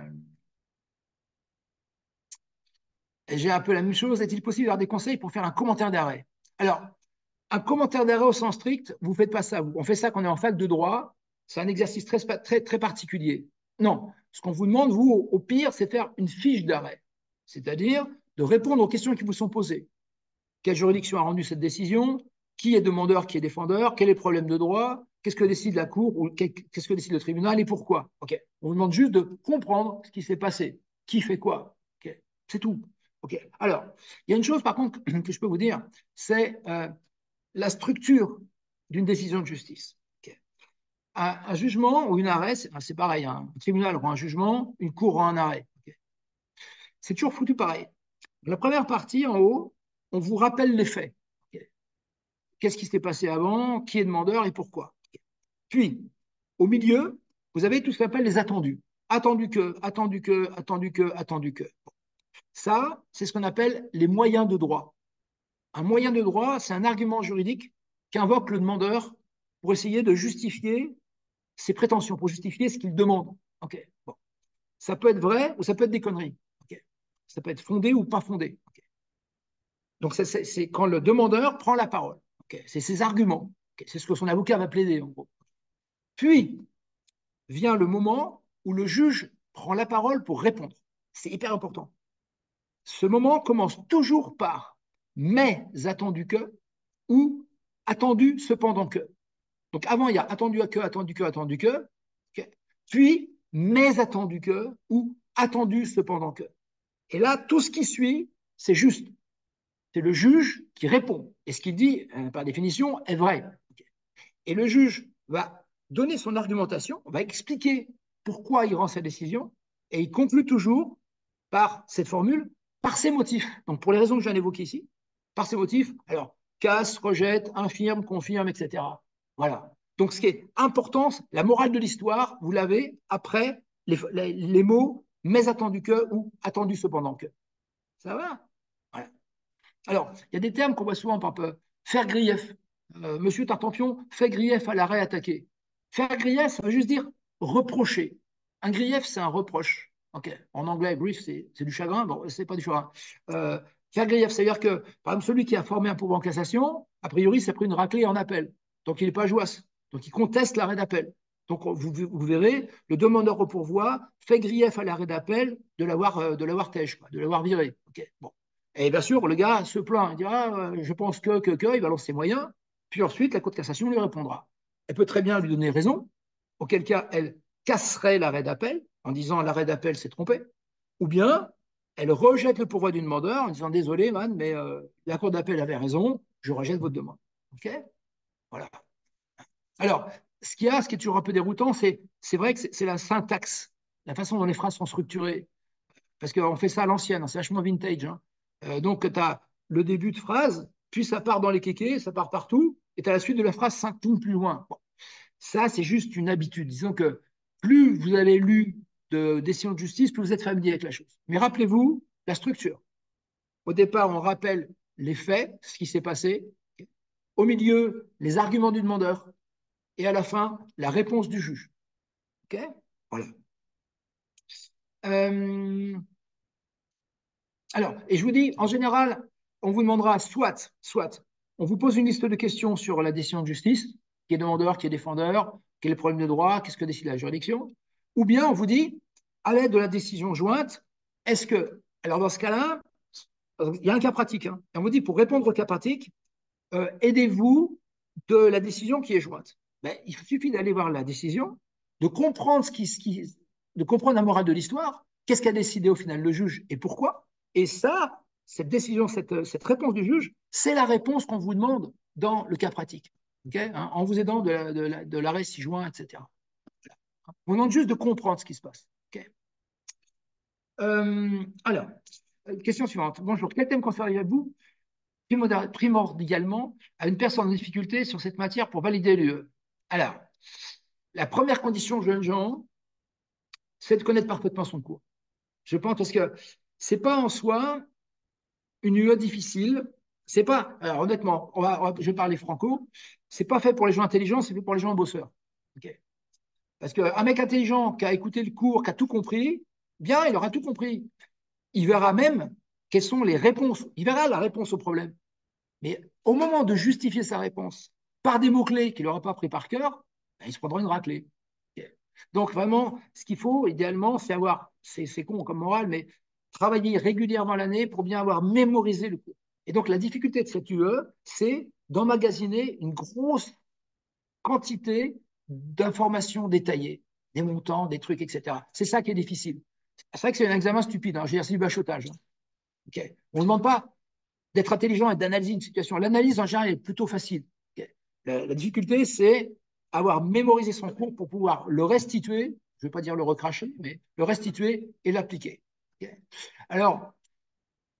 J'ai un peu la même chose. Est-il possible d'avoir des conseils pour faire un commentaire d'arrêt? Alors, un commentaire d'arrêt au sens strict, vous ne faites pas ça. On fait ça quand on est en fac de droit. C'est un exercice très particulier. Non, ce qu'on vous demande, vous, au pire, c'est faire une fiche d'arrêt. C'est-à-dire de répondre aux questions qui vous sont posées. Quelle juridiction a rendu cette décision? Qui est demandeur, qui est défendeur? Quel est le problème de droit? Qu'est-ce que décide la Cour ou qu'est-ce que décide le tribunal et pourquoi? Okay. On vous demande juste de comprendre ce qui s'est passé. Qui fait quoi? Okay. C'est tout. Okay. Alors, il y a une chose par contre que je peux vous dire, c'est la structure d'une décision de justice. Okay. Un jugement ou une arrêt, c'est pareil. Hein. Un tribunal rend un jugement, une cour rend un arrêt. Okay. C'est toujours foutu pareil. La première partie, en haut, on vous rappelle les faits. Okay. Qu'est-ce qui s'est passé avant, qui est demandeur et pourquoi. Puis, au milieu, vous avez tout ce qu'on appelle les attendus. Attendu que, attendu que, attendu que, attendu que. Ça, c'est ce qu'on appelle les moyens de droit. Un moyen de droit, c'est un argument juridique qu'invoque le demandeur pour essayer de justifier ses prétentions, pour justifier ce qu'il demande. Okay. Bon. Ça peut être vrai ou ça peut être des conneries. Okay. Ça peut être fondé ou pas fondé. Okay. Donc, c'est quand le demandeur prend la parole. Okay. C'est ses arguments. Okay. C'est ce que son avocat va plaider, en gros. Puis vient le moment où le juge prend la parole pour répondre. C'est hyper important. Ce moment commence toujours par mais attendu que ou attendu cependant que. Donc avant, il y a attendu que, attendu que, attendu que. Okay. Puis mais attendu que ou attendu cependant que. Et là, tout ce qui suit, c'est juste. C'est le juge qui répond. Et ce qu'il dit, par définition, est vrai. Et le juge va donner son argumentation, va expliquer pourquoi il rend sa décision, et il conclut toujours par cette formule, par ses motifs. Donc, pour les raisons que je viens d'évoquer ici, par ses motifs, alors, casse, rejette, infirme, confirme, etc. Voilà. Donc, ce qui est important, la morale de l'histoire, vous l'avez après les mots mais attendu que ou attendu cependant que. Ça va? Voilà. Alors, il y a des termes qu'on voit souvent par peu. Faire grief. Monsieur Tartampion fait grief à l'arrêt attaqué. Faire grief, ça veut juste dire reprocher. Un grief, c'est un reproche. Ok. En anglais, grief, c'est du chagrin. Bon, c'est pas du chagrin. Euh, Faire grief, c'est-à-dire que, par exemple, celui qui a formé un pourvoi en cassation, a priori, s'est pris une raclée en appel. Donc, il n'est pas jouasse. Donc, il conteste l'arrêt d'appel. Donc, vous verrez, le demandeur au pourvoi fait grief à l'arrêt d'appel de l'avoir têche, de l'avoir viré. Ok. Bon. Et bien sûr, le gars se plaint, il dira je pense il balance ses moyens, puis ensuite la Cour de cassation lui répondra. Elle peut très bien lui donner raison, auquel cas elle casserait l'arrêt d'appel en disant l'arrêt d'appel s'est trompé, ou bien elle rejette le pourvoi du demandeur en disant désolé, man, mais la Cour d'appel avait raison, je rejette votre demande. OK. Voilà. Alors, ce qui est toujours un peu déroutant, c'est vrai que c'est la syntaxe, la façon dont les phrases sont structurées parce qu'on fait ça à l'ancienne, hein, c'est vachement vintage. Hein. Donc, tu as le début de phrase, puis ça part dans les kékés, ça part partout, et tu as la suite de la phrase 5 lignes plus loin. Bon. Ça, c'est juste une habitude. Disons que plus vous avez lu de décisions de justice, plus vous êtes familier avec la chose. Mais rappelez-vous la structure. Au départ, on rappelle les faits, ce qui s'est passé. Au milieu, les arguments du demandeur. Et à la fin, la réponse du juge. OK. Voilà. Euh, Alors, et je vous dis, en général, on vous demandera soit, on vous pose une liste de questions sur la décision de justice, qui est demandeur, qui est défendeur, quel est le problème de droit, qu'est-ce que décide la juridiction, ou bien on vous dit, à l'aide de la décision jointe, est-ce que, alors dans ce cas-là, il y a un cas pratique, hein, et on vous dit, pour répondre au cas pratique, aidez-vous de la décision qui est jointe. Ben, il suffit d'aller voir la décision, de comprendre de comprendre la morale de l'histoire, qu'est-ce qu'a décidé au final le juge et pourquoi. Et ça, cette décision, cette réponse du juge, c'est la réponse qu'on vous demande dans le cas pratique, okay, hein, en vous aidant de l'arrêt ci-joint, etc. On demande juste de comprendre ce qui se passe. Okay. Alors, question suivante. Bonjour, quel thème considérez-vous primordialement à une personne en difficulté sur cette matière pour valider l'UE? Alors, la première condition, jeunes gens, c'est de connaître parfaitement son cours. Je pense parce que c'est pas en soi une UE difficile. C'est pas, alors honnêtement, je vais parler franco, c'est pas fait pour les gens intelligents, c'est fait pour les gens bosseurs. Okay. Parce qu'un mec intelligent qui a écouté le cours, qui a tout compris, bien, il aura tout compris. Il verra même quelles sont les réponses. Il verra la réponse au problème. Mais au moment de justifier sa réponse par des mots-clés qu'il n'aura pas pris par cœur, ben, il se prendra une raclée. Okay. Donc vraiment, ce qu'il faut idéalement, c'est avoir, c'est con comme morale, mais travailler régulièrement l'année pour bien avoir mémorisé le cours. Et donc la difficulté de cette UE, c'est d'emmagasiner une grosse quantité d'informations détaillées, des montants, des trucs, etc. C'est ça qui est difficile. C'est vrai que c'est un examen stupide, hein. C'est du bachotage. Hein. Okay. On ne demande pas d'être intelligent et d'analyser une situation. L'analyse, en général, est plutôt facile. Okay. La difficulté, c'est avoir mémorisé son cours pour pouvoir le restituer, je ne vais pas dire le recracher, mais le restituer et l'appliquer. Okay. Alors,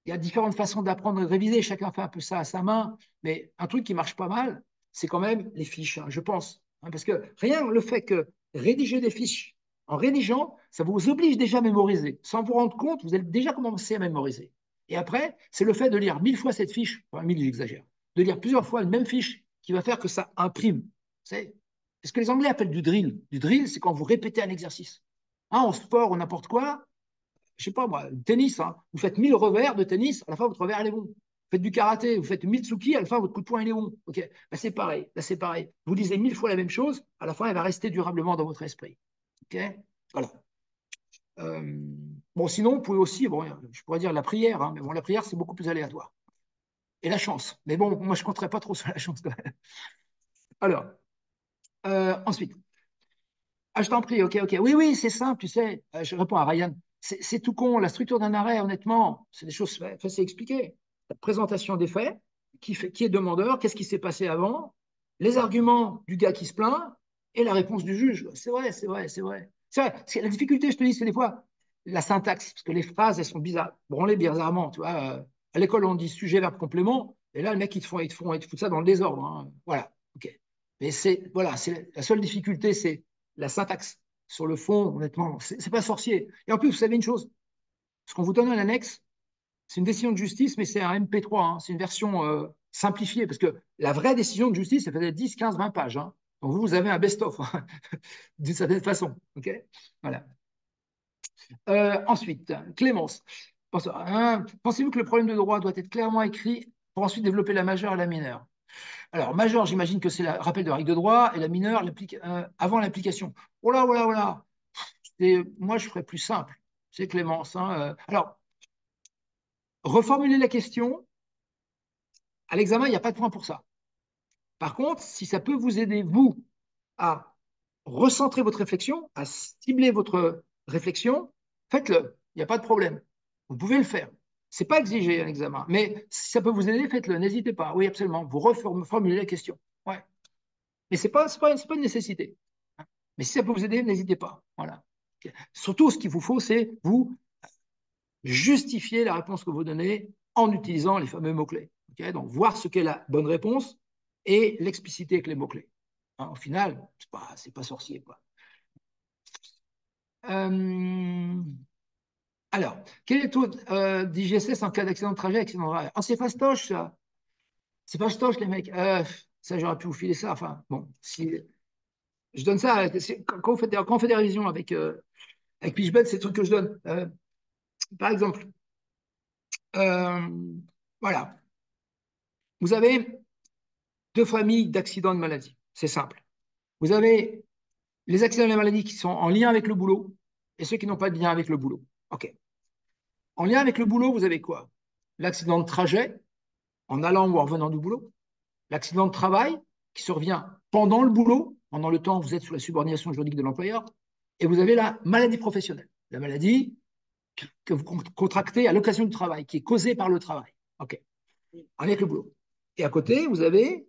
il y a différentes façons d'apprendre et de réviser, chacun fait un peu ça à sa main, mais un truc qui marche pas mal, c'est quand même les fiches, hein, je pense. Hein, parce que rien le fait que rédiger des fiches, en rédigeant, ça vous oblige déjà à mémoriser. Sans vous rendre compte, vous allez déjà commencer à mémoriser. Et après, c'est le fait de lire 1000 fois cette fiche, enfin 1000, j'exagère, de lire plusieurs fois une même fiche qui va faire que ça imprime. C'est ce que les Anglais appellent du drill. Du drill, c'est quand vous répétez un exercice. Hein, en sport ou n'importe quoi, je sais pas moi, tennis, hein, vous faites 1000 revers de tennis, à la fin, votre revers, il est bon. Vous faites du karaté, vous faites 1000 tsuki, à la fin, votre coup de poing, il est bon. Ok, ben, c'est pareil. Là, c'est pareil. Vous lisez 1000 fois la même chose, à la fin, elle va rester durablement dans votre esprit. Ok, voilà. Euh, bon, sinon, vous pouvez aussi, bon, je pourrais dire la prière, hein, mais bon, la prière, c'est beaucoup plus aléatoire. Et la chance. Mais bon, moi, je ne compterais pas trop sur la chance quand même. Alors, ensuite, ah, je t'en prie, ok, ok. Oui, oui, c'est simple, tu sais. Je réponds à Ryan. c'est tout con. La structure d'un arrêt, honnêtement, c'est des choses faciles à expliquer. La présentation des faits, qui est demandeur, qu'est-ce qui s'est passé avant, les arguments du gars qui se plaint et la réponse du juge. C'est vrai, c'est vrai, c'est vrai. C'est vrai. La difficulté, je te dis, c'est des fois la syntaxe, parce que les phrases, elles sont bizarres, branlées bizarrement. Tu vois, à l'école, on dit sujet, verbe, complément, et là, le mec, ils te foutent ça dans le désordre. Hein. Voilà. OK. Mais voilà, la seule difficulté, c'est la syntaxe. Sur le fond, honnêtement, c'est pas sorcier. Et en plus, vous savez une chose, ce qu'on vous donne en annexe, c'est une décision de justice, mais c'est un MP3, hein, c'est une version simplifiée, parce que la vraie décision de justice, ça faisait 10, 15, 20 pages. Hein. Donc vous avez un best-of, hein, d'une certaine façon. Okay, voilà. Ensuite, Clémence. Pensez-vous que le problème de droit doit être clairement écrit pour ensuite développer la majeure et la mineure? Alors, majeure, j'imagine que c'est le rappel de règles de droit, et la mineure, avant l'application. Oh là, voilà, voilà. Moi, je ferais plus simple. C'est Clémence. Hein, alors, reformuler la question, à l'examen, il n'y a pas de point pour ça. Par contre, si ça peut vous aider, vous, à recentrer votre réflexion, à cibler votre réflexion, faites-le. Il n'y a pas de problème. Vous pouvez le faire. Ce n'est pas exigé un examen. Mais si ça peut vous aider, faites-le. N'hésitez pas. Oui, absolument. Vous reformulez la question. Ouais. Mais ce n'est pas une nécessité. Mais si ça peut vous aider, n'hésitez pas. Voilà. Surtout, ce qu'il vous faut, c'est vous justifier la réponse que vous donnez en utilisant les fameux mots-clés. Okay, donc, voir ce qu'est la bonne réponse et l'expliciter avec les mots-clés. Hein, au final, c'est pas sorcier. Quoi. Alors, quel est le taux d'IGSS en cas d'accident de trajet, accident de rail? Ah, c'est fastoche, ça. C'est fastoche, les mecs. Ça, j'aurais pu vous filer ça. Enfin, bon, si je donne ça, quand on fait des révisions avec PitchBet, c'est le truc que je donne. Par exemple, euh, voilà, vous avez deux familles d'accidents de maladie. C'est simple. Vous avez les accidents de maladie qui sont en lien avec le boulot et ceux qui n'ont pas de lien avec le boulot. OK. En lien avec le boulot, vous avez quoi? L'accident de trajet, en allant ou en revenant du boulot. L'accident de travail, qui survient pendant le boulot, pendant le temps où vous êtes sous la subordination juridique de l'employeur. Et vous avez la maladie professionnelle. La maladie que vous contractez à l'occasion du travail, qui est causée par le travail. OK. Avec le boulot. Et à côté, vous avez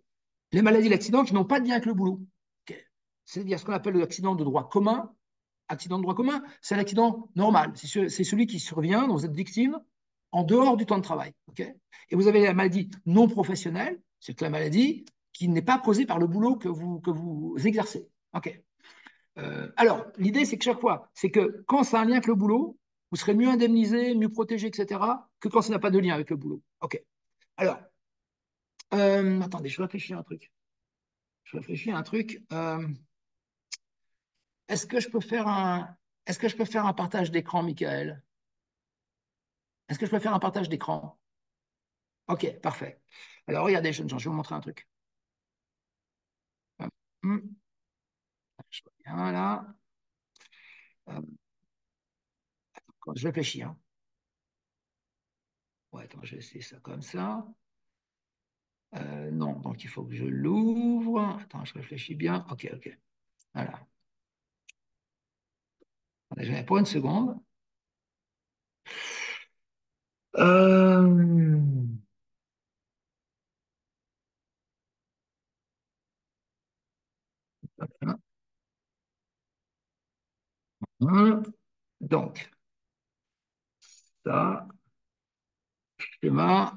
les maladies d'accident qui n'ont pas de lien avec le boulot. Okay. C'est-à-dire ce qu'on appelle l'accident de droit commun. Accident de droit commun, c'est un accident normal. C'est celui qui survient dont vous êtes victime en dehors du temps de travail. Okay. Et vous avez la maladie non professionnelle, c'est la maladie qui n'est pas causée par le boulot que vous exercez. Okay. Alors, l'idée, c'est que chaque fois, c'est que quand ça a un lien avec le boulot, vous serez mieux indemnisé, mieux protégé, etc., que quand ça n'a pas de lien avec le boulot. OK. Alors, attendez, je réfléchis à un truc. Est-ce que je peux faire un partage d'écran, Michael? Est-ce que je peux faire un partage d'écran? OK, parfait. Alors, regardez, jeunes gens, je vais vous montrer un truc. Hum, Je reviens là. Je réfléchis. Hein. Ouais, attends, je vais essayer ça comme ça. Non, donc il faut que je l'ouvre. Attends, je réfléchis bien. OK, OK. Voilà. Attendez, pour une seconde. Euh, Donc, ça, schéma.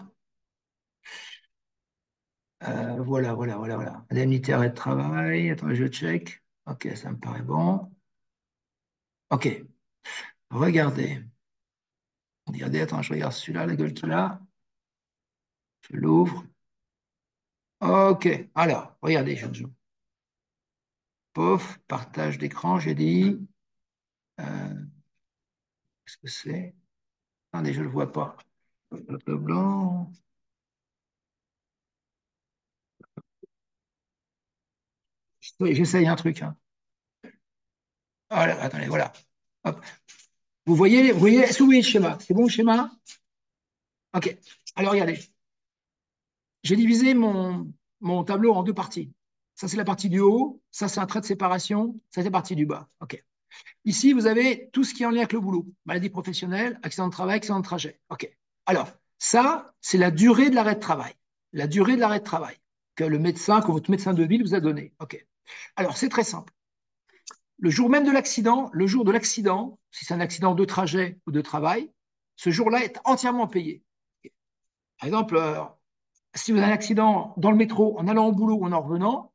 Voilà, voilà, voilà, voilà. Indemnité arrêt de travail. Attends, je check. OK, ça me paraît bon. OK, regardez. Regardez, attends, je regarde celui-là, la gueule qu'il a. Je l'ouvre. OK, alors, regardez, je joue. Pof, partage d'écran, j'ai dit. Qu'est-ce que c'est? Attendez, je ne le vois pas. Le blanc. Oui, j'essaye un truc. Hein. Voilà, attendez, voilà. Hop. Vous voyez, est-ce que vous voyez le schéma? C'est bon le schéma? OK. Alors, regardez. J'ai divisé mon tableau en deux parties. Ça, c'est la partie du haut. Ça, c'est un trait de séparation. Ça, c'est la partie du bas. OK. Ici, vous avez tout ce qui est en lien avec le boulot. Maladie professionnelle, accident de travail, accident de trajet. OK. Alors, ça, c'est la durée de l'arrêt de travail. La durée de l'arrêt de travail que le médecin, que votre médecin de ville vous a donné. OK. Alors, c'est très simple. Le jour même de l'accident, le jour de l'accident, si c'est un accident de trajet ou de travail, ce jour-là est entièrement payé. Par exemple, si vous avez un accident dans le métro en allant au boulot ou en en revenant,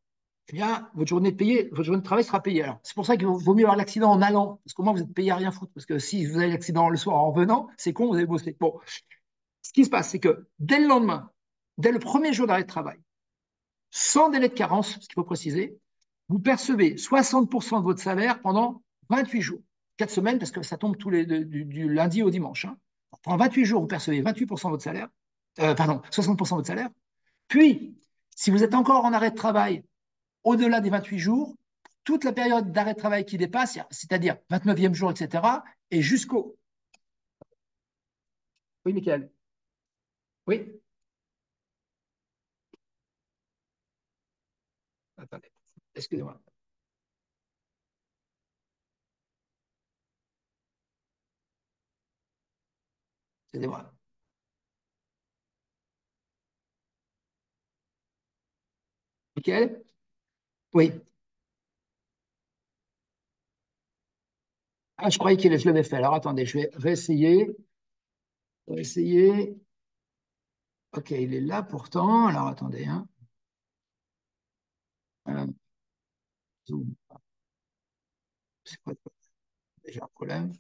eh bien, votre journée de travail sera payée. Alors, c'est pour ça qu'il vaut mieux avoir l'accident en allant, parce qu'au moins vous êtes payé à rien foutre. Parce que si vous avez l'accident le soir en revenant, c'est con, vous avez bossé. Bon, ce qui se passe, c'est que dès le lendemain, dès le premier jour d'arrêt de travail, sans délai de carence, ce qu'il faut préciser, vous percevez 60% de votre salaire pendant 28 jours. 4 semaines, parce que ça tombe du lundi au dimanche. Hein. Pendant 28 jours, vous percevez 28% de votre salaire, pardon, 60% de votre salaire. Puis, si vous êtes encore en arrêt de travail au-delà des 28 jours, toute la période d'arrêt de travail qui dépasse, c'est-à-dire 29e jour, etc., et jusqu'au... Oui, Michael. Oui. Attendez. Excusez-moi. Excusez-moi. Michael. Oui. Ah, je croyais que je l'avais fait. Alors, attendez, je vais réessayer. Réessayer. OK, il est là pourtant. Alors, attendez. Hein. Euh, Zoom. C'est quoi j'ai un problème.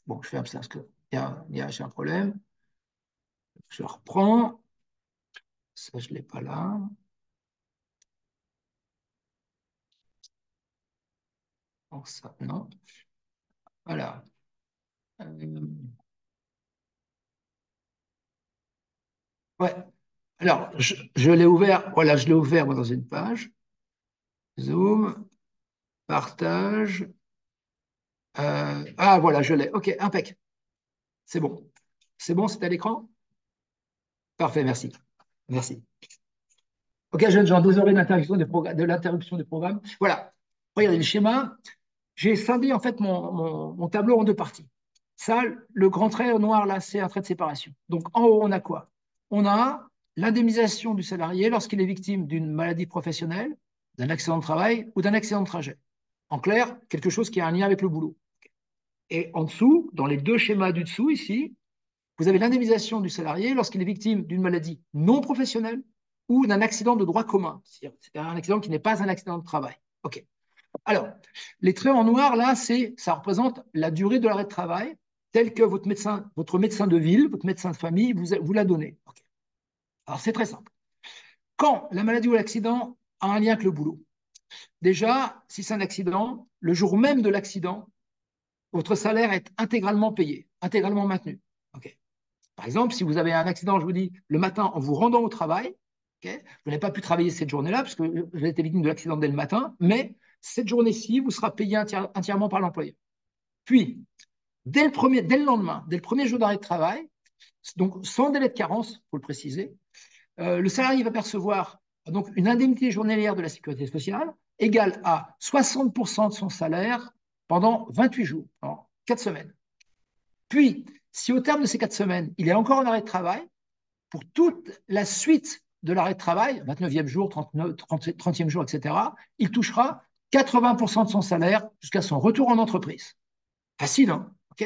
Bon, je fais ça parce que j'ai un problème. Je reprends. Ça, je ne l'ai pas là. Bon, ça, non. Voilà. Euh, ouais. Alors, je l'ai ouvert. Voilà, je l'ai ouvert moi, dans une page. Zoom, partage. Ah, voilà, je l'ai. OK, impec. C'est bon. C'est bon, c'est à l'écran? Parfait, merci. Merci. OK, jeunes gens, désolé de l'interruption des programmes. Voilà. Regardez le schéma. J'ai scindé en fait mon tableau en deux parties. Ça, le grand trait noir là, c'est un trait de séparation. Donc en haut, on a quoi? On a l'indemnisation du salarié lorsqu'il est victime d'une maladie professionnelle, d'un accident de travail ou d'un accident de trajet. En clair, quelque chose qui a un lien avec le boulot. Et en dessous, dans les deux schémas du dessous ici, vous avez l'indemnisation du salarié lorsqu'il est victime d'une maladie non professionnelle ou d'un accident de droit commun. C'est-à-dire un accident qui n'est pas un accident de travail. OK. Alors, les traits en noir, là, ça représente la durée de l'arrêt de travail tel que votre médecin de ville, votre médecin de famille vous l'a donné. Okay. Alors, c'est très simple. Quand la maladie ou l'accident a un lien avec le boulot, déjà, si c'est un accident, le jour même de l'accident, votre salaire est intégralement payé, intégralement maintenu. Okay. Par exemple, si vous avez un accident, je vous dis, le matin en vous rendant au travail, okay, vous n'avez pas pu travailler cette journée-là parce que vous avez été victime de l'accident dès le matin, mais cette journée-ci vous sera payé entièrement par l'employeur. Puis, dès le lendemain, dès le premier jour d'arrêt de travail, donc sans délai de carence, il faut le préciser, le salarié va percevoir donc une indemnité journalière de la sécurité sociale égale à 60% de son salaire pendant 28 jours, pendant 4 semaines. Puis, si au terme de ces 4 semaines, il est encore en arrêt de travail, pour toute la suite de l'arrêt de travail, 29e jour, 30e jour, etc., il touchera 80% de son salaire jusqu'à son retour en entreprise. Facile, hein? OK?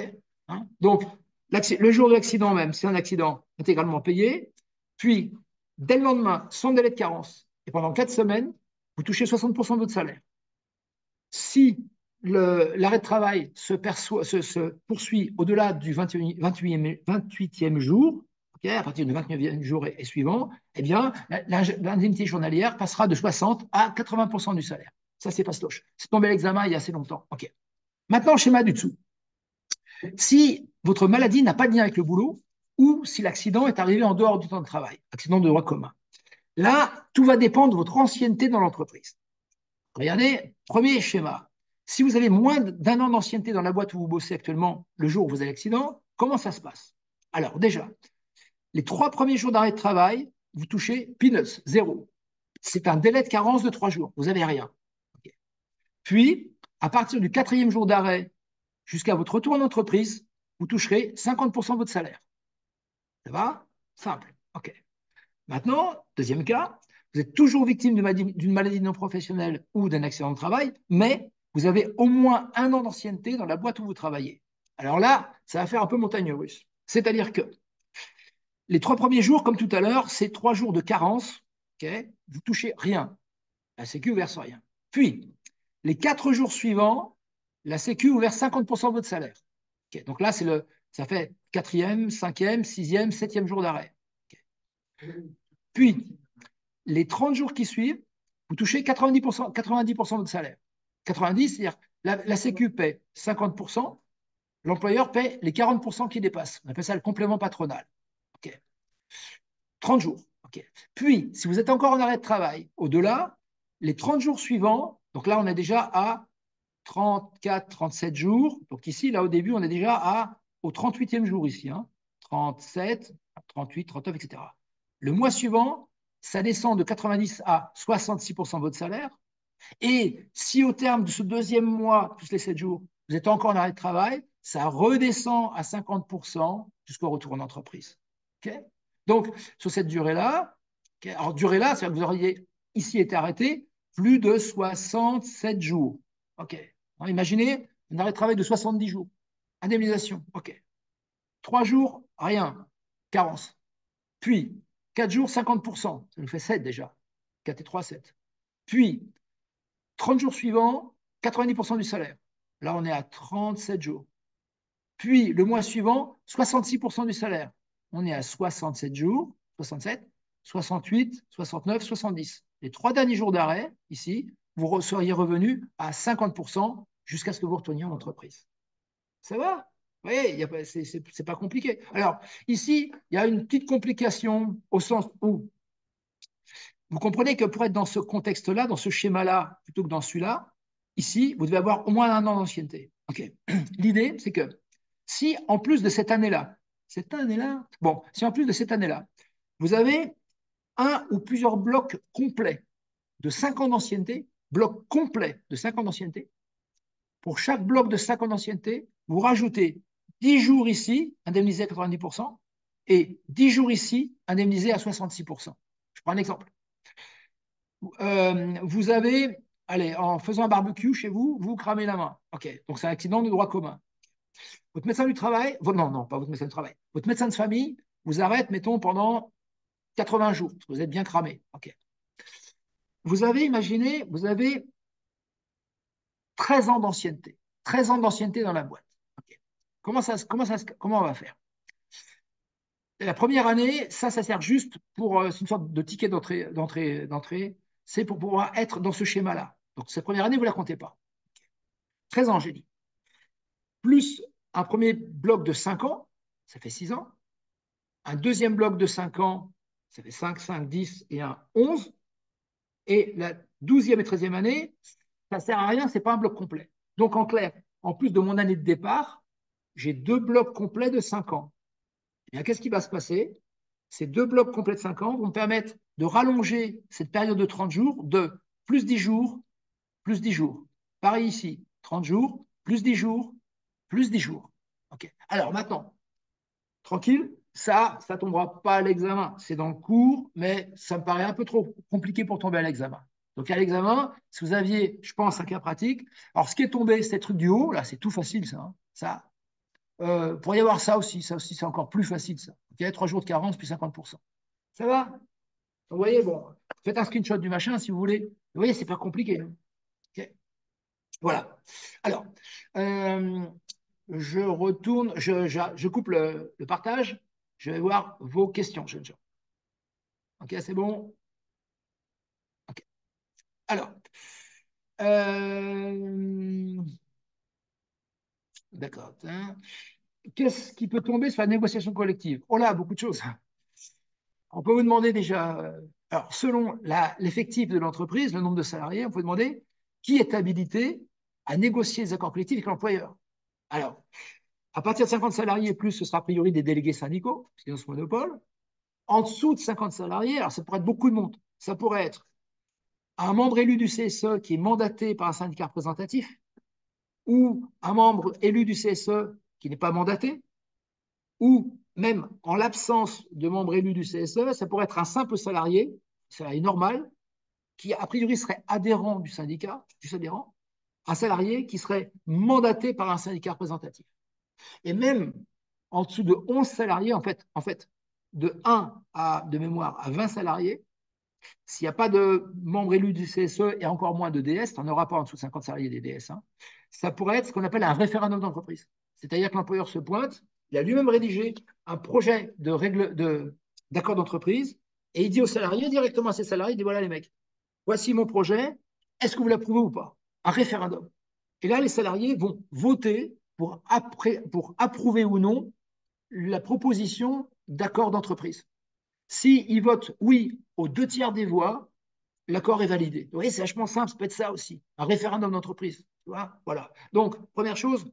Hein. Donc, le jour de l'accident même, c'est un accident intégralement payé. Puis, dès le lendemain, sans délai de carence, et pendant 4 semaines, vous touchez 60% de votre salaire. Si l'arrêt de travail se poursuit au-delà du 28e jour, okay, à partir du 29e jour et suivant, eh bien, l'indemnité journalière passera de 60 à 80% du salaire. Ça, c'est fastoche. C'est tombé à l'examen il y a assez longtemps. OK. Maintenant, schéma du dessous. Si votre maladie n'a pas de lien avec le boulot ou si l'accident est arrivé en dehors du temps de travail, accident de droit commun. Là, tout va dépendre de votre ancienneté dans l'entreprise. Regardez, premier schéma. Si vous avez moins d'un an d'ancienneté dans la boîte où vous bossez actuellement, le jour où vous avez l'accident, comment ça se passe? Alors, déjà, les 3 premiers jours d'arrêt de travail, vous touchez peanuts, zéro. C'est un délai de carence de 3 jours. Vous n'avez rien. Okay. Puis, À partir du quatrième jour d'arrêt jusqu'à votre retour en entreprise, vous toucherez 50% de votre salaire. Ça va? Simple. OK. Maintenant, deuxième cas, vous êtes toujours victime d'une maladie non professionnelle ou d'un accident de travail, mais vous avez au moins un an d'ancienneté dans la boîte où vous travaillez. Alors là, ça va faire un peu montagne russe. C'est-à-dire que les 3 premiers jours, comme tout à l'heure, c'est 3 jours de carence. Okay, vous touchez rien. La Sécu vous verse rien. Puis, les 4 jours suivants, la Sécu vous verse 50% de votre salaire. Okay, donc là, ça fait quatrième, cinquième, sixième, septième jour d'arrêt. Okay. Puis, les 30 jours qui suivent, vous touchez 90% de votre salaire. 90, c'est-à-dire la Sécu paie 50%, l'employeur paie les 40% qui dépassent. On appelle ça le complément patronal. Okay. 30 jours. Okay. Puis, si vous êtes encore en arrêt de travail, au-delà, les 30 jours suivants, donc là, on est déjà à 34, 37 jours. Donc ici, là, au début, on est déjà au 38e jour ici. 37, 38, 39, etc. Le mois suivant, ça descend de 90 à 66% de votre salaire. Et si au terme de ce deuxième mois, plus les 7 jours, vous êtes encore en arrêt de travail, ça redescend à 50% jusqu'au retour en entreprise. Okay. Donc, sur cette durée-là, okay, alors durée-là, c'est-à-dire que vous auriez ici été arrêté plus de 67 jours. OK. Alors, imaginez un arrêt de travail de 70 jours. Indemnisation. OK. 3 jours, rien. Carence. Puis, 4 jours, 50%. Ça nous fait 7 déjà. 4 et 3, 7. Puis, 30 jours suivants, 90% du salaire. Là, on est à 37 jours. Puis, le mois suivant, 66% du salaire. On est à 67 jours, 67, 68, 69, 70. Les 3 derniers jours d'arrêt, ici, vous seriez revenu à 50% jusqu'à ce que vous retourniez en entreprise. Ça va? Vous voyez, c'est pas compliqué. Alors, ici, il y a une petite complication au sens où vous comprenez que pour être dans ce contexte-là, dans ce schéma-là, plutôt que dans celui-là, ici, vous devez avoir au moins un an d'ancienneté. Okay. L'idée, c'est que si en plus de si en plus de cette année-là, vous avez un ou plusieurs blocs complets de 5 ans d'ancienneté, blocs complets de 5 ans d'ancienneté, pour chaque bloc de 5 ans d'ancienneté, vous rajoutez 10 jours ici, indemnisé à 90%, et 10 jours ici, indemnisé à 66%. Je prends un exemple. Vous avez, allez, en faisant un barbecue chez vous, vous cramez la main. OK, donc c'est un accident de droit commun. Votre médecin du travail, non, non, pas votre médecin du travail, votre médecin de famille vous arrête, mettons, pendant 80 jours, parce que vous êtes bien cramé. OK. Vous avez, imaginé, vous avez 13 ans d'ancienneté. 13 ans d'ancienneté dans la boîte. Okay. Comment on va faire? La première année, ça sert juste pour, c'est une sorte de ticket d'entrée, c'est pour pouvoir être dans ce schéma-là. Donc, cette première année, vous ne la comptez pas. 13 ans, j'ai dit. Plus un premier bloc de 5 ans, ça fait 6 ans. Un deuxième bloc de 5 ans, ça fait 5, 5, 10 et un 11. Et la 12e et 13e année, ça ne sert à rien, ce n'est pas un bloc complet. Donc, en clair, en plus de mon année de départ, j'ai 2 blocs complets de 5 ans. Et bien, qu'est-ce qui va se passer? Ces 2 blocs complets de 5 ans vont me permettre de rallonger cette période de 30 jours de plus 10 jours, plus 10 jours. Pareil ici, 30 jours, plus 10 jours, plus 10 jours. Okay. Alors maintenant, tranquille, ça ne tombera pas à l'examen. C'est dans le cours, mais ça me paraît un peu trop compliqué pour tomber à l'examen. Donc à l'examen, si vous aviez, je pense, un cas pratique, alors ce qui est tombé, c'est le truc du haut, là, c'est tout facile, ça. Ça, pour y avoir ça aussi, c'est encore plus facile, ça. Okay, 3 jours de carence, plus 50%. Ça va? Vous voyez, bon, faites un screenshot du machin si vous voulez. Vous voyez, c'est pas compliqué. Okay. Voilà. Alors, je retourne, je coupe le partage. Je vais voir vos questions, jeunes gens. OK, c'est bon? OK. Alors, euh, d'accord. Qu'est-ce qui peut tomber sur la négociation collective? Oh là, beaucoup de choses. On peut vous demander déjà, alors selon l'effectif de l'entreprise, le nombre de salariés, on peut demander qui est habilité à négocier les accords collectifs avec l'employeur. Alors, à partir de 50 salariés et plus, ce sera a priori des délégués syndicaux, parce qu'ils ont ce monopole. En dessous de 50 salariés, alors ça pourrait être beaucoup de monde. Ça pourrait être un membre élu du CSE qui est mandaté par un syndicat représentatif, ou un membre élu du CSE qui n'est pas mandaté, ou même en l'absence de membre élu du CSE, ça pourrait être un simple salarié normal, qui a priori serait adhérent du syndicat, juste adhérent, un salarié qui serait mandaté par un syndicat représentatif. Et même en dessous de 11 salariés, en fait de 1 à, de mémoire, à 20 salariés, s'il n'y a pas de membre élu du CSE et encore moins de DS, on n'aura pas en dessous de 50 salariés des DS, hein, ça pourrait être ce qu'on appelle un référendum d'entreprise. C'est-à-dire que l'employeur se pointe, il a lui-même rédigé un projet d'accord d'entreprise et il dit aux salariés, directement à ses salariés, il dit voilà les mecs, voici mon projet, est-ce que vous l'approuvez ou pas? Un référendum. Et là, les salariés vont voter pour approuver ou non la proposition d'accord d'entreprise. S'ils votent oui aux 2 tiers des voix, l'accord est validé. Vous voyez, c'est vachement simple, ça peut être ça aussi, un référendum d'entreprise. Tu vois, voilà. Donc, première chose,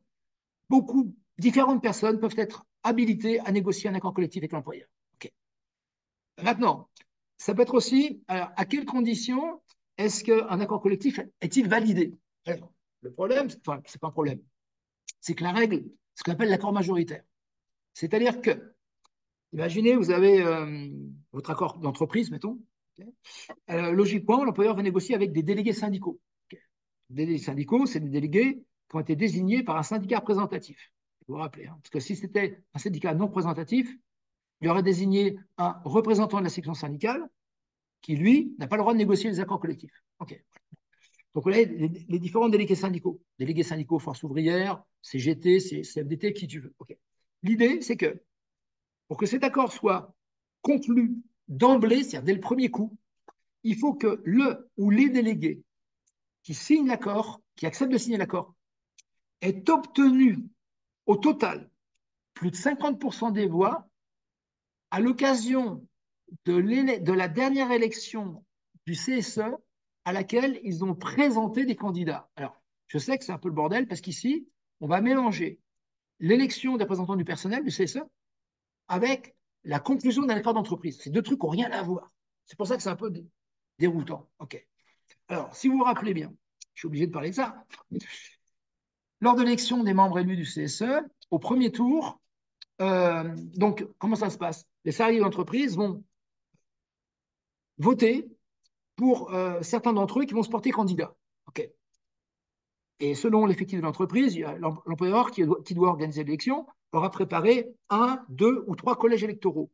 différentes personnes peuvent être habilitées à négocier un accord collectif avec l'employeur. Okay. Maintenant, ça peut être aussi, alors, à quelles conditions est-ce qu'un accord collectif est-il validé? Alors, le problème, enfin, c'est pas un problème, c'est que la règle, ce qu'on appelle l'accord majoritaire. C'est-à-dire que, imaginez, vous avez votre accord d'entreprise, mettons. Okay. Logiquement, l'employeur va négocier avec des délégués syndicaux. Okay. Les délégués syndicaux, c'est des délégués qui ont été désignés par un syndicat représentatif. Vous vous rappelez, hein, parce que si c'était un syndicat non représentatif, il aurait désigné un représentant de la section syndicale qui, lui, n'a pas le droit de négocier les accords collectifs. Okay. Donc, vous voyez les différents délégués syndicaux, force ouvrière, CGT, CFDT, qui tu veux. Okay. L'idée, c'est que pour que cet accord soit conclu d'emblée, c'est-à-dire dès le premier coup, il faut que le ou les délégués qui signent l'accord, qui acceptent de signer l'accord, aient obtenu au total plus de 50% des voix à l'occasion de la dernière élection du CSE à laquelle ils ont présenté des candidats. Alors, je sais que c'est un peu le bordel parce qu'ici, on va mélanger l'élection des représentants du personnel du CSE avec la conclusion d'un accord d'entreprise. Ces 2 trucs n'ont rien à voir. C'est pour ça que c'est un peu déroutant. OK. Alors, si vous vous rappelez bien, je suis obligé de parler de ça. Lors de l'élection des membres élus du CSE, au premier tour, donc, comment ça se passe? Les salariés d'entreprise vont voter pour certains d'entre eux qui vont se porter candidats. Okay. Et selon l'effectif de l'entreprise, l'employeur qui doit organiser l'élection aura préparé 1, 2 ou 3 collèges électoraux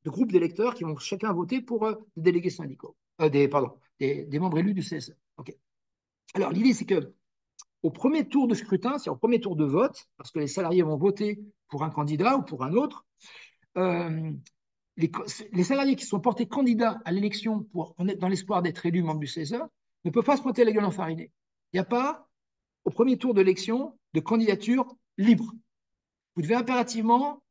de groupes d'électeurs qui vont chacun voter pour des délégués syndicaux, des membres élus du CSE. Okay. Alors, l'idée, c'est que au premier tour de scrutin, c'est au premier tour de vote, parce que les salariés vont voter pour un candidat ou pour un autre, euh, les salariés qui sont portés candidats à l'élection dans l'espoir d'être élus membres du CSE ne peuvent pas se pointer la gueule enfarinée. Il n'y a pas, au premier tour de l'élection, de candidature libre. Vous devez impérativement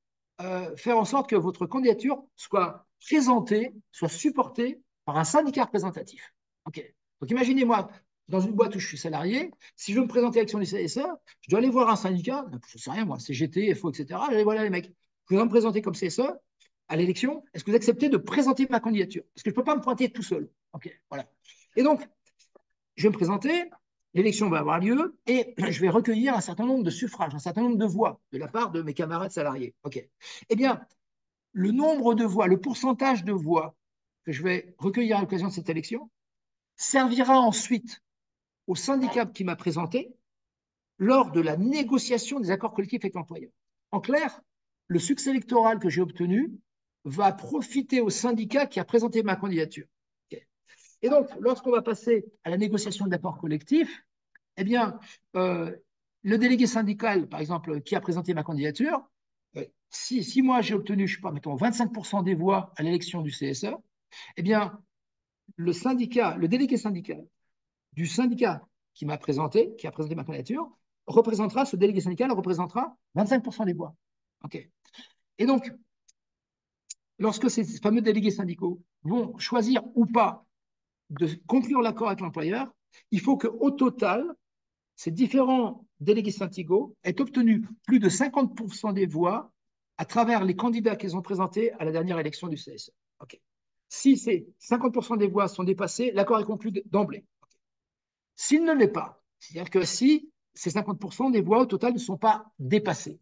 faire en sorte que votre candidature soit présentée, soit supportée par un syndicat représentatif. Okay. Donc imaginez-moi, dans une boîte où je suis salarié, si je veux me présenter à l'élection du CSE, je dois aller voir un syndicat, je ne sais rien moi, CGT, FO, etc. Je vais voilà les mecs, je vais me présenter comme CSE à l'élection, est-ce que vous acceptez de présenter ma candidature? Parce que je ne peux pas me pointer tout seul. Okay, voilà. Et donc, je vais me présenter, l'élection va avoir lieu et je vais recueillir un certain nombre de suffrages, un certain nombre de voix de la part de mes camarades salariés. Okay. Eh bien, le nombre de voix, le pourcentage de voix que je vais recueillir à l'occasion de cette élection servira ensuite au syndicat qui m'a présenté lors de la négociation des accords collectifs avec l'employeur. En clair, le succès électoral que j'ai obtenu va profiter au syndicat qui a présenté ma candidature. Okay. Et donc, lorsqu'on va passer à la négociation de l'accord collectif, eh bien, le délégué syndical, par exemple, qui a présenté ma candidature, si moi j'ai obtenu, je ne sais pas, mettons 25% des voix à l'élection du CSE, eh bien, le délégué syndical du syndicat qui a présenté ma candidature, ce délégué syndical représentera 25% des voix. Okay. Et donc, lorsque ces fameux délégués syndicaux vont choisir ou pas de conclure l'accord avec l'employeur, il faut qu'au total, ces différents délégués syndicaux aient obtenu plus de 50% des voix à travers les candidats qu'ils ont présentés à la dernière élection du CSE. Okay. Si ces 50% des voix sont dépassées, l'accord est conclu d'emblée. Okay. S'il ne l'est pas, c'est-à-dire que si ces 50% des voix au total ne sont pas dépassées,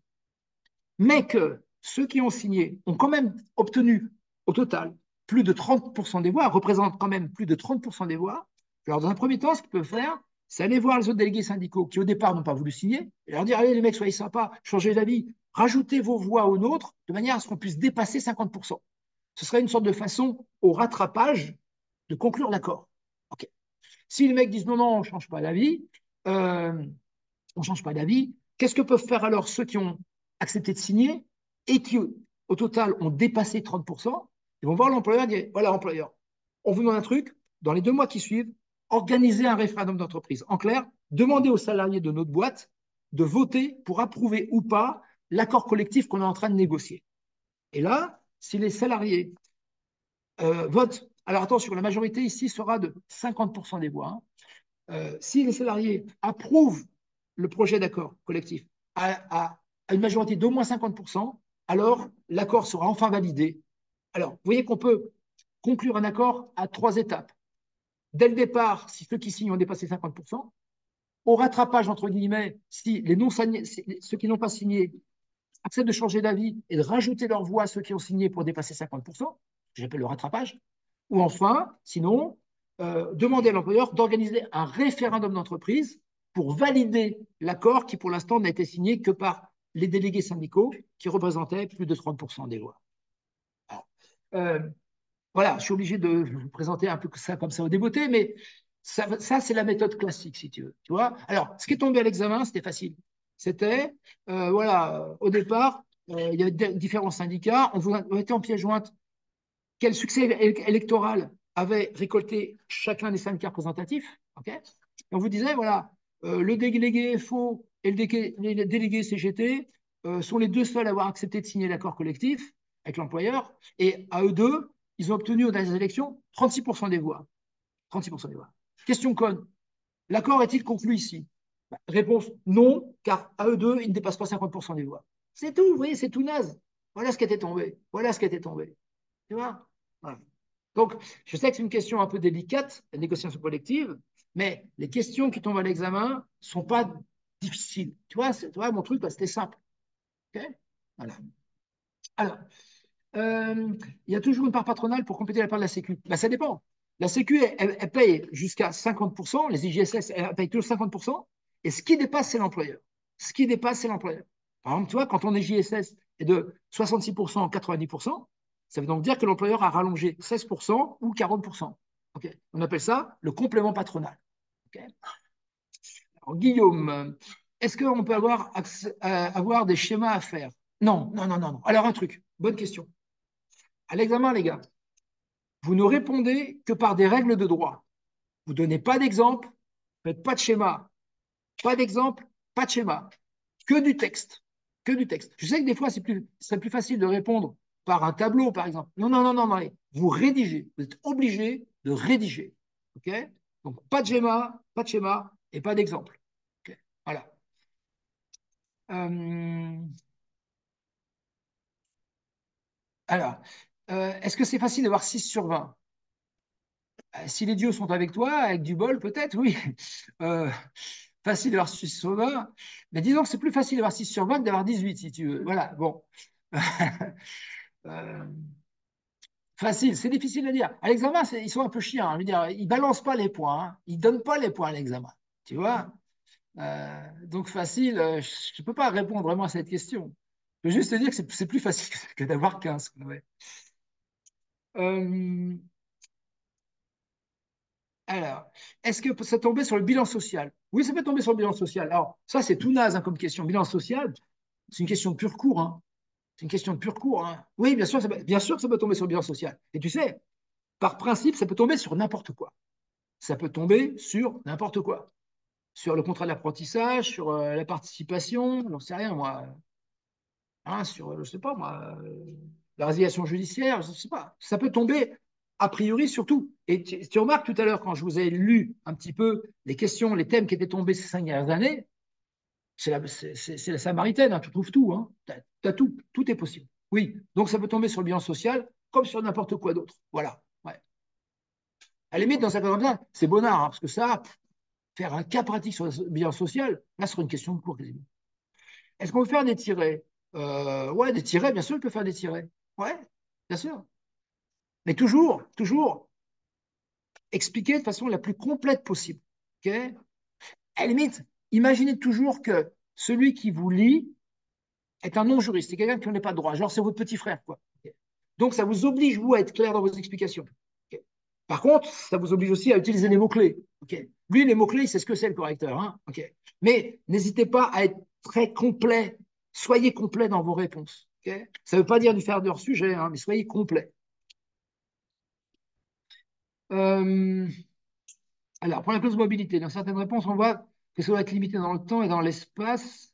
mais que ceux qui ont signé ont quand même obtenu au total plus de 30% des voix, représentent quand même plus de 30% des voix. Alors, dans un premier temps, ce qu'ils peuvent faire, c'est aller voir les autres délégués syndicaux qui, au départ, n'ont pas voulu signer, et leur dire, allez, les mecs, soyez sympas, changez d'avis, rajoutez vos voix aux nôtres, de manière à ce qu'on puisse dépasser 50%. Ce serait une sorte de façon, au rattrapage, de conclure l'accord. Okay. Si les mecs disent, non, non, on ne change pas d'avis, euh, on ne change pas d'avis. Qu'est-ce que peuvent faire alors ceux qui ont accepté de signer et qui, au total, ont dépassé 30%? Ils vont voir l'employeur et dire, voilà, employeur, on vous demande un truc, dans les 2 mois qui suivent, organisez un référendum d'entreprise. En clair, demandez aux salariés de notre boîte de voter pour approuver ou pas l'accord collectif qu'on est en train de négocier. Et là, si les salariés votent, alors attention, la majorité ici sera de 50% des voix, hein, si les salariés approuvent le projet d'accord collectif à une majorité d'au moins 50%, alors l'accord sera enfin validé. Alors, vous voyez qu'on peut conclure un accord à 3 étapes. Dès le départ, si ceux qui signent ont dépassé 50%, au rattrapage, entre guillemets, si les non signés, ceux qui n'ont pas signé acceptent de changer d'avis et de rajouter leur voix à ceux qui ont signé pour dépasser 50%, que j'appelle le rattrapage, ou enfin, sinon, demander à l'employeur d'organiser un référendum d'entreprise pour valider l'accord qui, pour l'instant, n'a été signé que par les délégués syndicaux qui représentaient plus de 30% des voix. Alors, voilà, je suis obligé de vous présenter un peu ça comme ça au débeauté, mais ça c'est la méthode classique, si tu veux. Tu vois. Alors, ce qui est tombé à l'examen, c'était facile. C'était, voilà, au départ, il y avait différents syndicats, on était en pièce jointe quel succès électoral avait récolté chacun des syndicats représentatifs. Okay, et on vous disait, voilà, le délégué FO et le délégué CGT sont les 2 seuls à avoir accepté de signer l'accord collectif avec l'employeur, et à eux 2, ils ont obtenu aux dernières élections 36% des voix. 36% des voix. Question conne, l'accord est-il conclu ici? Réponse non, car à eux 2, ils ne dépassent pas 50% des voix. C'est tout, vous voyez, c'est tout naze. Voilà ce qui était tombé. Voilà ce qui était tombé. Tu vois, voilà. Donc, je sais que c'est une question un peu délicate, la négociation collective, mais les questions qui tombent à l'examen ne sont pas difficiles. Tu vois mon truc, c'était simple. Okay, voilà. Alors, il y a toujours une part patronale pour compléter la part de la Sécu. Ben, ça dépend. La Sécu, elle paye jusqu'à 50%, les IGSS, elle paye toujours 50%, et ce qui dépasse, c'est l'employeur. Ce qui dépasse, c'est l'employeur. Par exemple, tu vois, quand ton IGSS est de 66% 90%, ça veut donc dire que l'employeur a rallongé 16% ou 40%. Okay, on appelle ça le complément patronal. Okay, alors, Guillaume, est-ce qu'on peut avoir des schémas à faire? Non, non, non, non, non. Alors, un truc, bonne question. À l'examen, les gars, vous ne répondez que par des règles de droit. Vous ne donnez pas d'exemple, faites pas de schéma. Pas d'exemple, pas de schéma. Que du texte. Que du texte. Je sais que des fois, ce serait plus facile de répondre par un tableau, par exemple. Non, non, non, non, non. Vous rédigez. Vous êtes obligé de rédiger. OK? Donc, pas de schéma et pas d'exemple. OK? Voilà. Euh, alors, est-ce que c'est facile d'avoir 6 sur 20? Si les dieux sont avec toi, avec du bol, peut-être, oui. Euh, facile d'avoir 6 sur 20. Mais disons que c'est plus facile d'avoir 6 sur 20 que d'avoir 18, si tu veux. Voilà, bon. Euh, facile, c'est difficile à dire. À l'examen, ils sont un peu chiants. Hein. Je veux dire, ils ne balancent pas les points. Hein. Ils ne donnent pas les points à l'examen. Tu vois? Donc, facile, je ne peux pas répondre vraiment à cette question. Je veux juste te dire que c'est plus facile que d'avoir 15. Ouais. Euh, Alors, est-ce que ça tombait sur le bilan social? Oui, ça peut tomber sur le bilan social. Alors, ça, c'est tout naze hein, comme question. Bilan social, c'est une question de pur cours. Hein. C'est une question de pur cours. Hein. Oui, bien sûr que ça peut tomber sur le bilan social. Et tu sais, par principe, ça peut tomber sur n'importe quoi. Ça peut tomber sur n'importe quoi. Sur le contrat d'apprentissage, sur la participation, j'en sais rien, moi. Hein, sur, je sais pas, moi, la résiliation judiciaire, je ne sais pas. Ça peut tomber a priori sur tout. Et tu remarques tout à l'heure, quand je vous ai lu un petit peu les questions, les thèmes qui étaient tombés ces 5 dernières années, c'est la Samaritaine, hein, tu trouves tout. Hein. T'as tout, tout est possible. Oui, donc ça peut tomber sur le bilan social comme sur n'importe quoi d'autre. Voilà. Ouais. À la limite, dans certains cas, c'est bonnard, hein, parce que ça, faire un cas pratique sur le bilan social, là, ce serait une question de cours quasiment. Est-ce qu'on peut faire des tirets? Ouais, des tirets, bien sûr, il peut faire des tirets. Ouais, bien sûr. Mais toujours expliquer de façon la plus complète possible. OK? À la limite, imaginez toujours que celui qui vous lit est un non-juriste, c'est quelqu'un qui n'a pas de droit, genre c'est votre petit frère, quoi. OK. Donc ça vous oblige, vous, à être clair dans vos explications. OK. Par contre, ça vous oblige aussi à utiliser les mots-clés. OK. Lui, les mots-clés, c'est ce que c'est le correcteur. Hein. OK. Mais n'hésitez pas à être très complet. Soyez complet dans vos réponses. OK. Ça ne veut pas dire du faire de hors sujet, hein, mais soyez complet. Euh, alors, pour la clause mobilité, dans certaines réponses, on voit que ça doit être limité dans le temps et dans l'espace.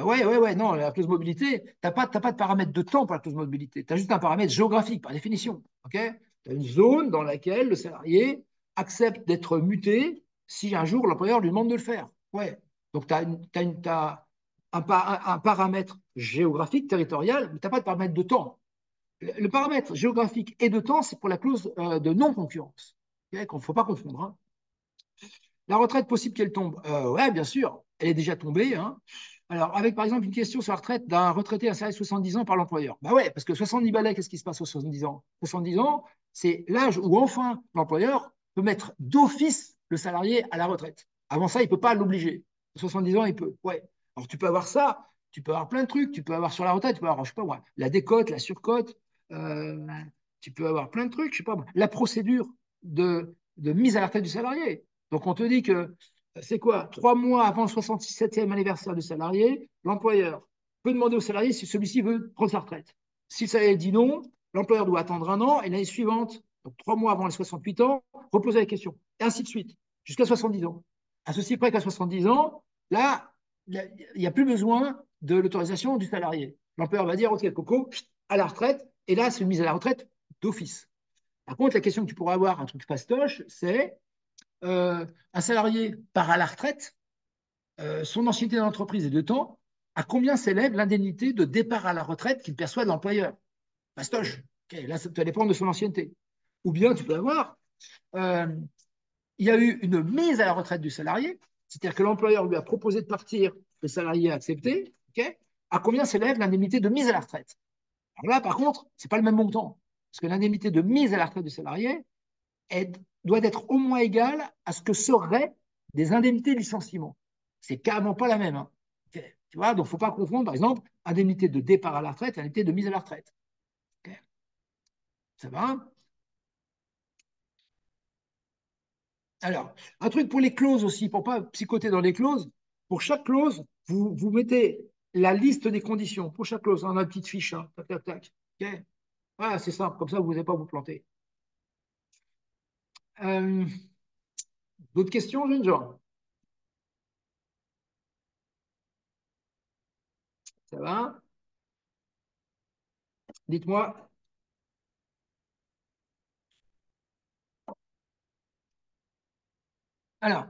Ouais, non, la clause mobilité, t'as pas de paramètre de temps pour la clause mobilité, tu as juste un paramètre géographique, par définition. Ok. Tu as une zone dans laquelle le salarié accepte d'être muté si un jour l'employeur lui demande de le faire. Ouais. Donc, tu as un paramètre géographique, territorial, mais tu n'as pas de paramètre de temps. Le paramètre géographique et de temps, c'est pour la clause de non-concurrence. Okay, il ne faut pas confondre. Hein. La retraite possible qu'elle tombe, ouais, bien sûr, elle est déjà tombée. Hein. Alors, avec par exemple une question sur la retraite d'un retraité à 70 ans par l'employeur. Bah ouais, parce que 70 balais, qu'est-ce qui se passe aux 70 ans? 70 ans, c'est l'âge où enfin l'employeur peut mettre d'office le salarié à la retraite. Avant ça, il ne peut pas l'obliger. 70 ans, il peut. Ouais. Alors, tu peux avoir ça, tu peux avoir plein de trucs, tu peux avoir sur la retraite, tu peux avoir, je sais pas moi, la décote, la surcote, euh, tu peux avoir plein de trucs, je sais pas moi, la procédure de mise à la retraite du salarié. Donc, on te dit que c'est quoi? 3 mois avant le 67e anniversaire du salarié, l'employeur peut demander au salarié si celui-ci veut prendre sa retraite. Si le salarié dit non, l'employeur doit attendre un an et l'année suivante, donc 3 mois avant les 68 ans, reposer la question. Et ainsi de suite, jusqu'à 70 ans. À ceci près qu'à 70 ans, là, il n'y a plus besoin de l'autorisation du salarié. L'employeur va dire, OK, Coco, à la retraite, et là, c'est une mise à la retraite d'office. Par contre, la question que tu pourras avoir, un truc fastoche, c'est un salarié part à la retraite, son ancienneté dans l'entreprise est de temps, à combien s'élève l'indemnité de départ à la retraite qu'il perçoit de l'employeur? Fastoche. Okay, là, ça va dépendre de son ancienneté. Ou bien tu peux avoir, euh, il y a eu une mise à la retraite du salarié, c'est-à-dire que l'employeur lui a proposé de partir, le salarié a accepté, okay, à combien s'élève l'indemnité de mise à la retraite? Alors là, par contre, ce n'est pas le même montant, parce que l'indemnité de mise à la retraite du salarié, doit être au moins égale à ce que seraient des indemnités de licenciement. C'est carrément pas la même. Hein. Okay. Tu vois, donc il ne faut pas confondre, par exemple, indemnité de départ à la retraite et indemnité de mise à la retraite. Okay. Ça va? Alors, un truc pour les clauses aussi, pour ne pas psychoter dans les clauses, pour chaque clause, vous mettez la liste des conditions. Pour chaque clause, on a une petite fiche. Hein. Tac, tac, tac. Okay. Voilà, c'est simple, comme ça, vous n'allez pas vous planter. Euh, D'autres questions, jeunes gens? Ça va? Dites-moi. Alors,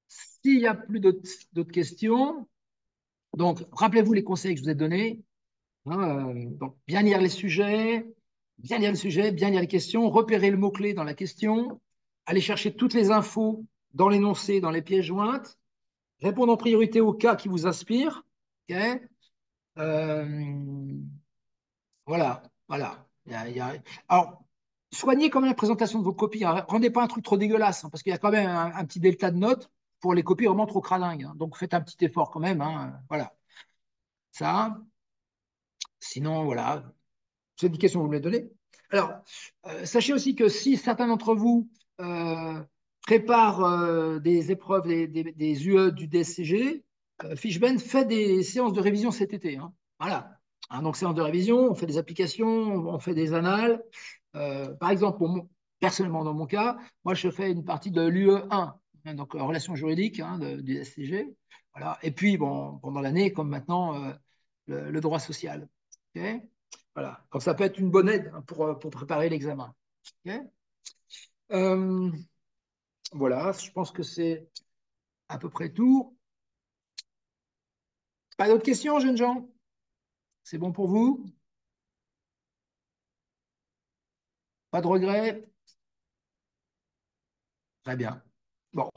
s'il n'y a plus d'autres questions, donc rappelez-vous les conseils que je vous ai donnés. Hein, donc, bien lire le sujet, bien lire les questions, repérer le mot-clé dans la question, aller chercher toutes les infos dans l'énoncé, dans les pièces jointes, répondre en priorité aux cas qui vous inspirent. Okay. Euh, voilà. Alors, soignez quand même la présentation de vos copies. Hein. Rendez pas un truc trop dégueulasse, hein, parce qu'il y a quand même un petit delta de notes pour les copies vraiment trop cradingues. Hein. Donc, faites un petit effort quand même. Hein. Voilà. Ça. Sinon, voilà. C'est une question que vous me l'avez donnée. Alors, sachez aussi que si certains d'entre vous préparent des épreuves des UE du DSCG, Fishben fait des séances de révision cet été. Hein. Voilà. Hein, donc, séances de révision, on fait des applications, on fait des annales. Par exemple, personnellement, dans mon cas, moi, je fais une partie de l'UE1, hein, donc relations juridiques hein, du DSCG. Voilà. Et puis, bon, pendant l'année, comme maintenant, le droit social. Okay. Voilà. Donc, ça peut être une bonne aide hein, pour préparer l'examen. Okay. Euh, voilà, je pense que c'est à peu près tout. Pas d'autres questions, jeunes gens? C'est bon pour vous? Pas de regrets? Très bien. Bon,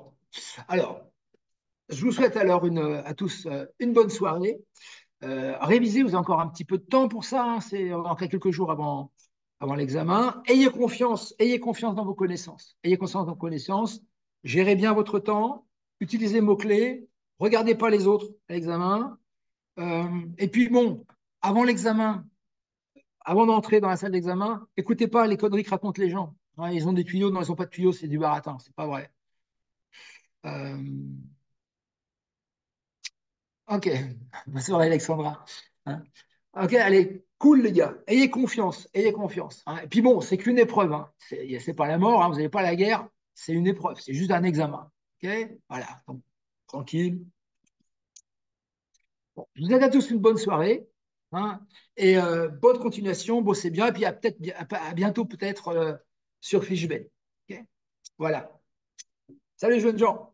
alors, je vous souhaite alors à tous une bonne soirée. Révisez, vous avez encore un petit peu de temps pour ça, hein, c'est encore quelques jours avant l'examen. Ayez confiance dans vos connaissances. Ayez confiance dans vos connaissances. Gérez bien votre temps. Utilisez les mots-clés. Regardez pas les autres à l'examen. Et puis bon, avant l'examen, avant d'entrer dans la salle d'examen, écoutez pas les conneries que racontent les gens. Hein, ils ont des tuyaux, non, ils n'ont pas de tuyaux, c'est du baratin, c'est pas vrai. Euh, ok, bonne soirée Alexandra. Hein. Ok, allez, cool les gars, ayez confiance, ayez confiance. Hein. Et puis bon, c'est qu'une épreuve, hein. C'est pas la mort, hein, vous n'avez pas la guerre, c'est une épreuve, c'est juste un examen. Ok, voilà, donc tranquille. Bon, je vous souhaite à tous une bonne soirée. Hein, et bonne continuation, bossez bien, et puis à bientôt peut-être sur Fishbane. Ok. Voilà. Salut jeunes gens.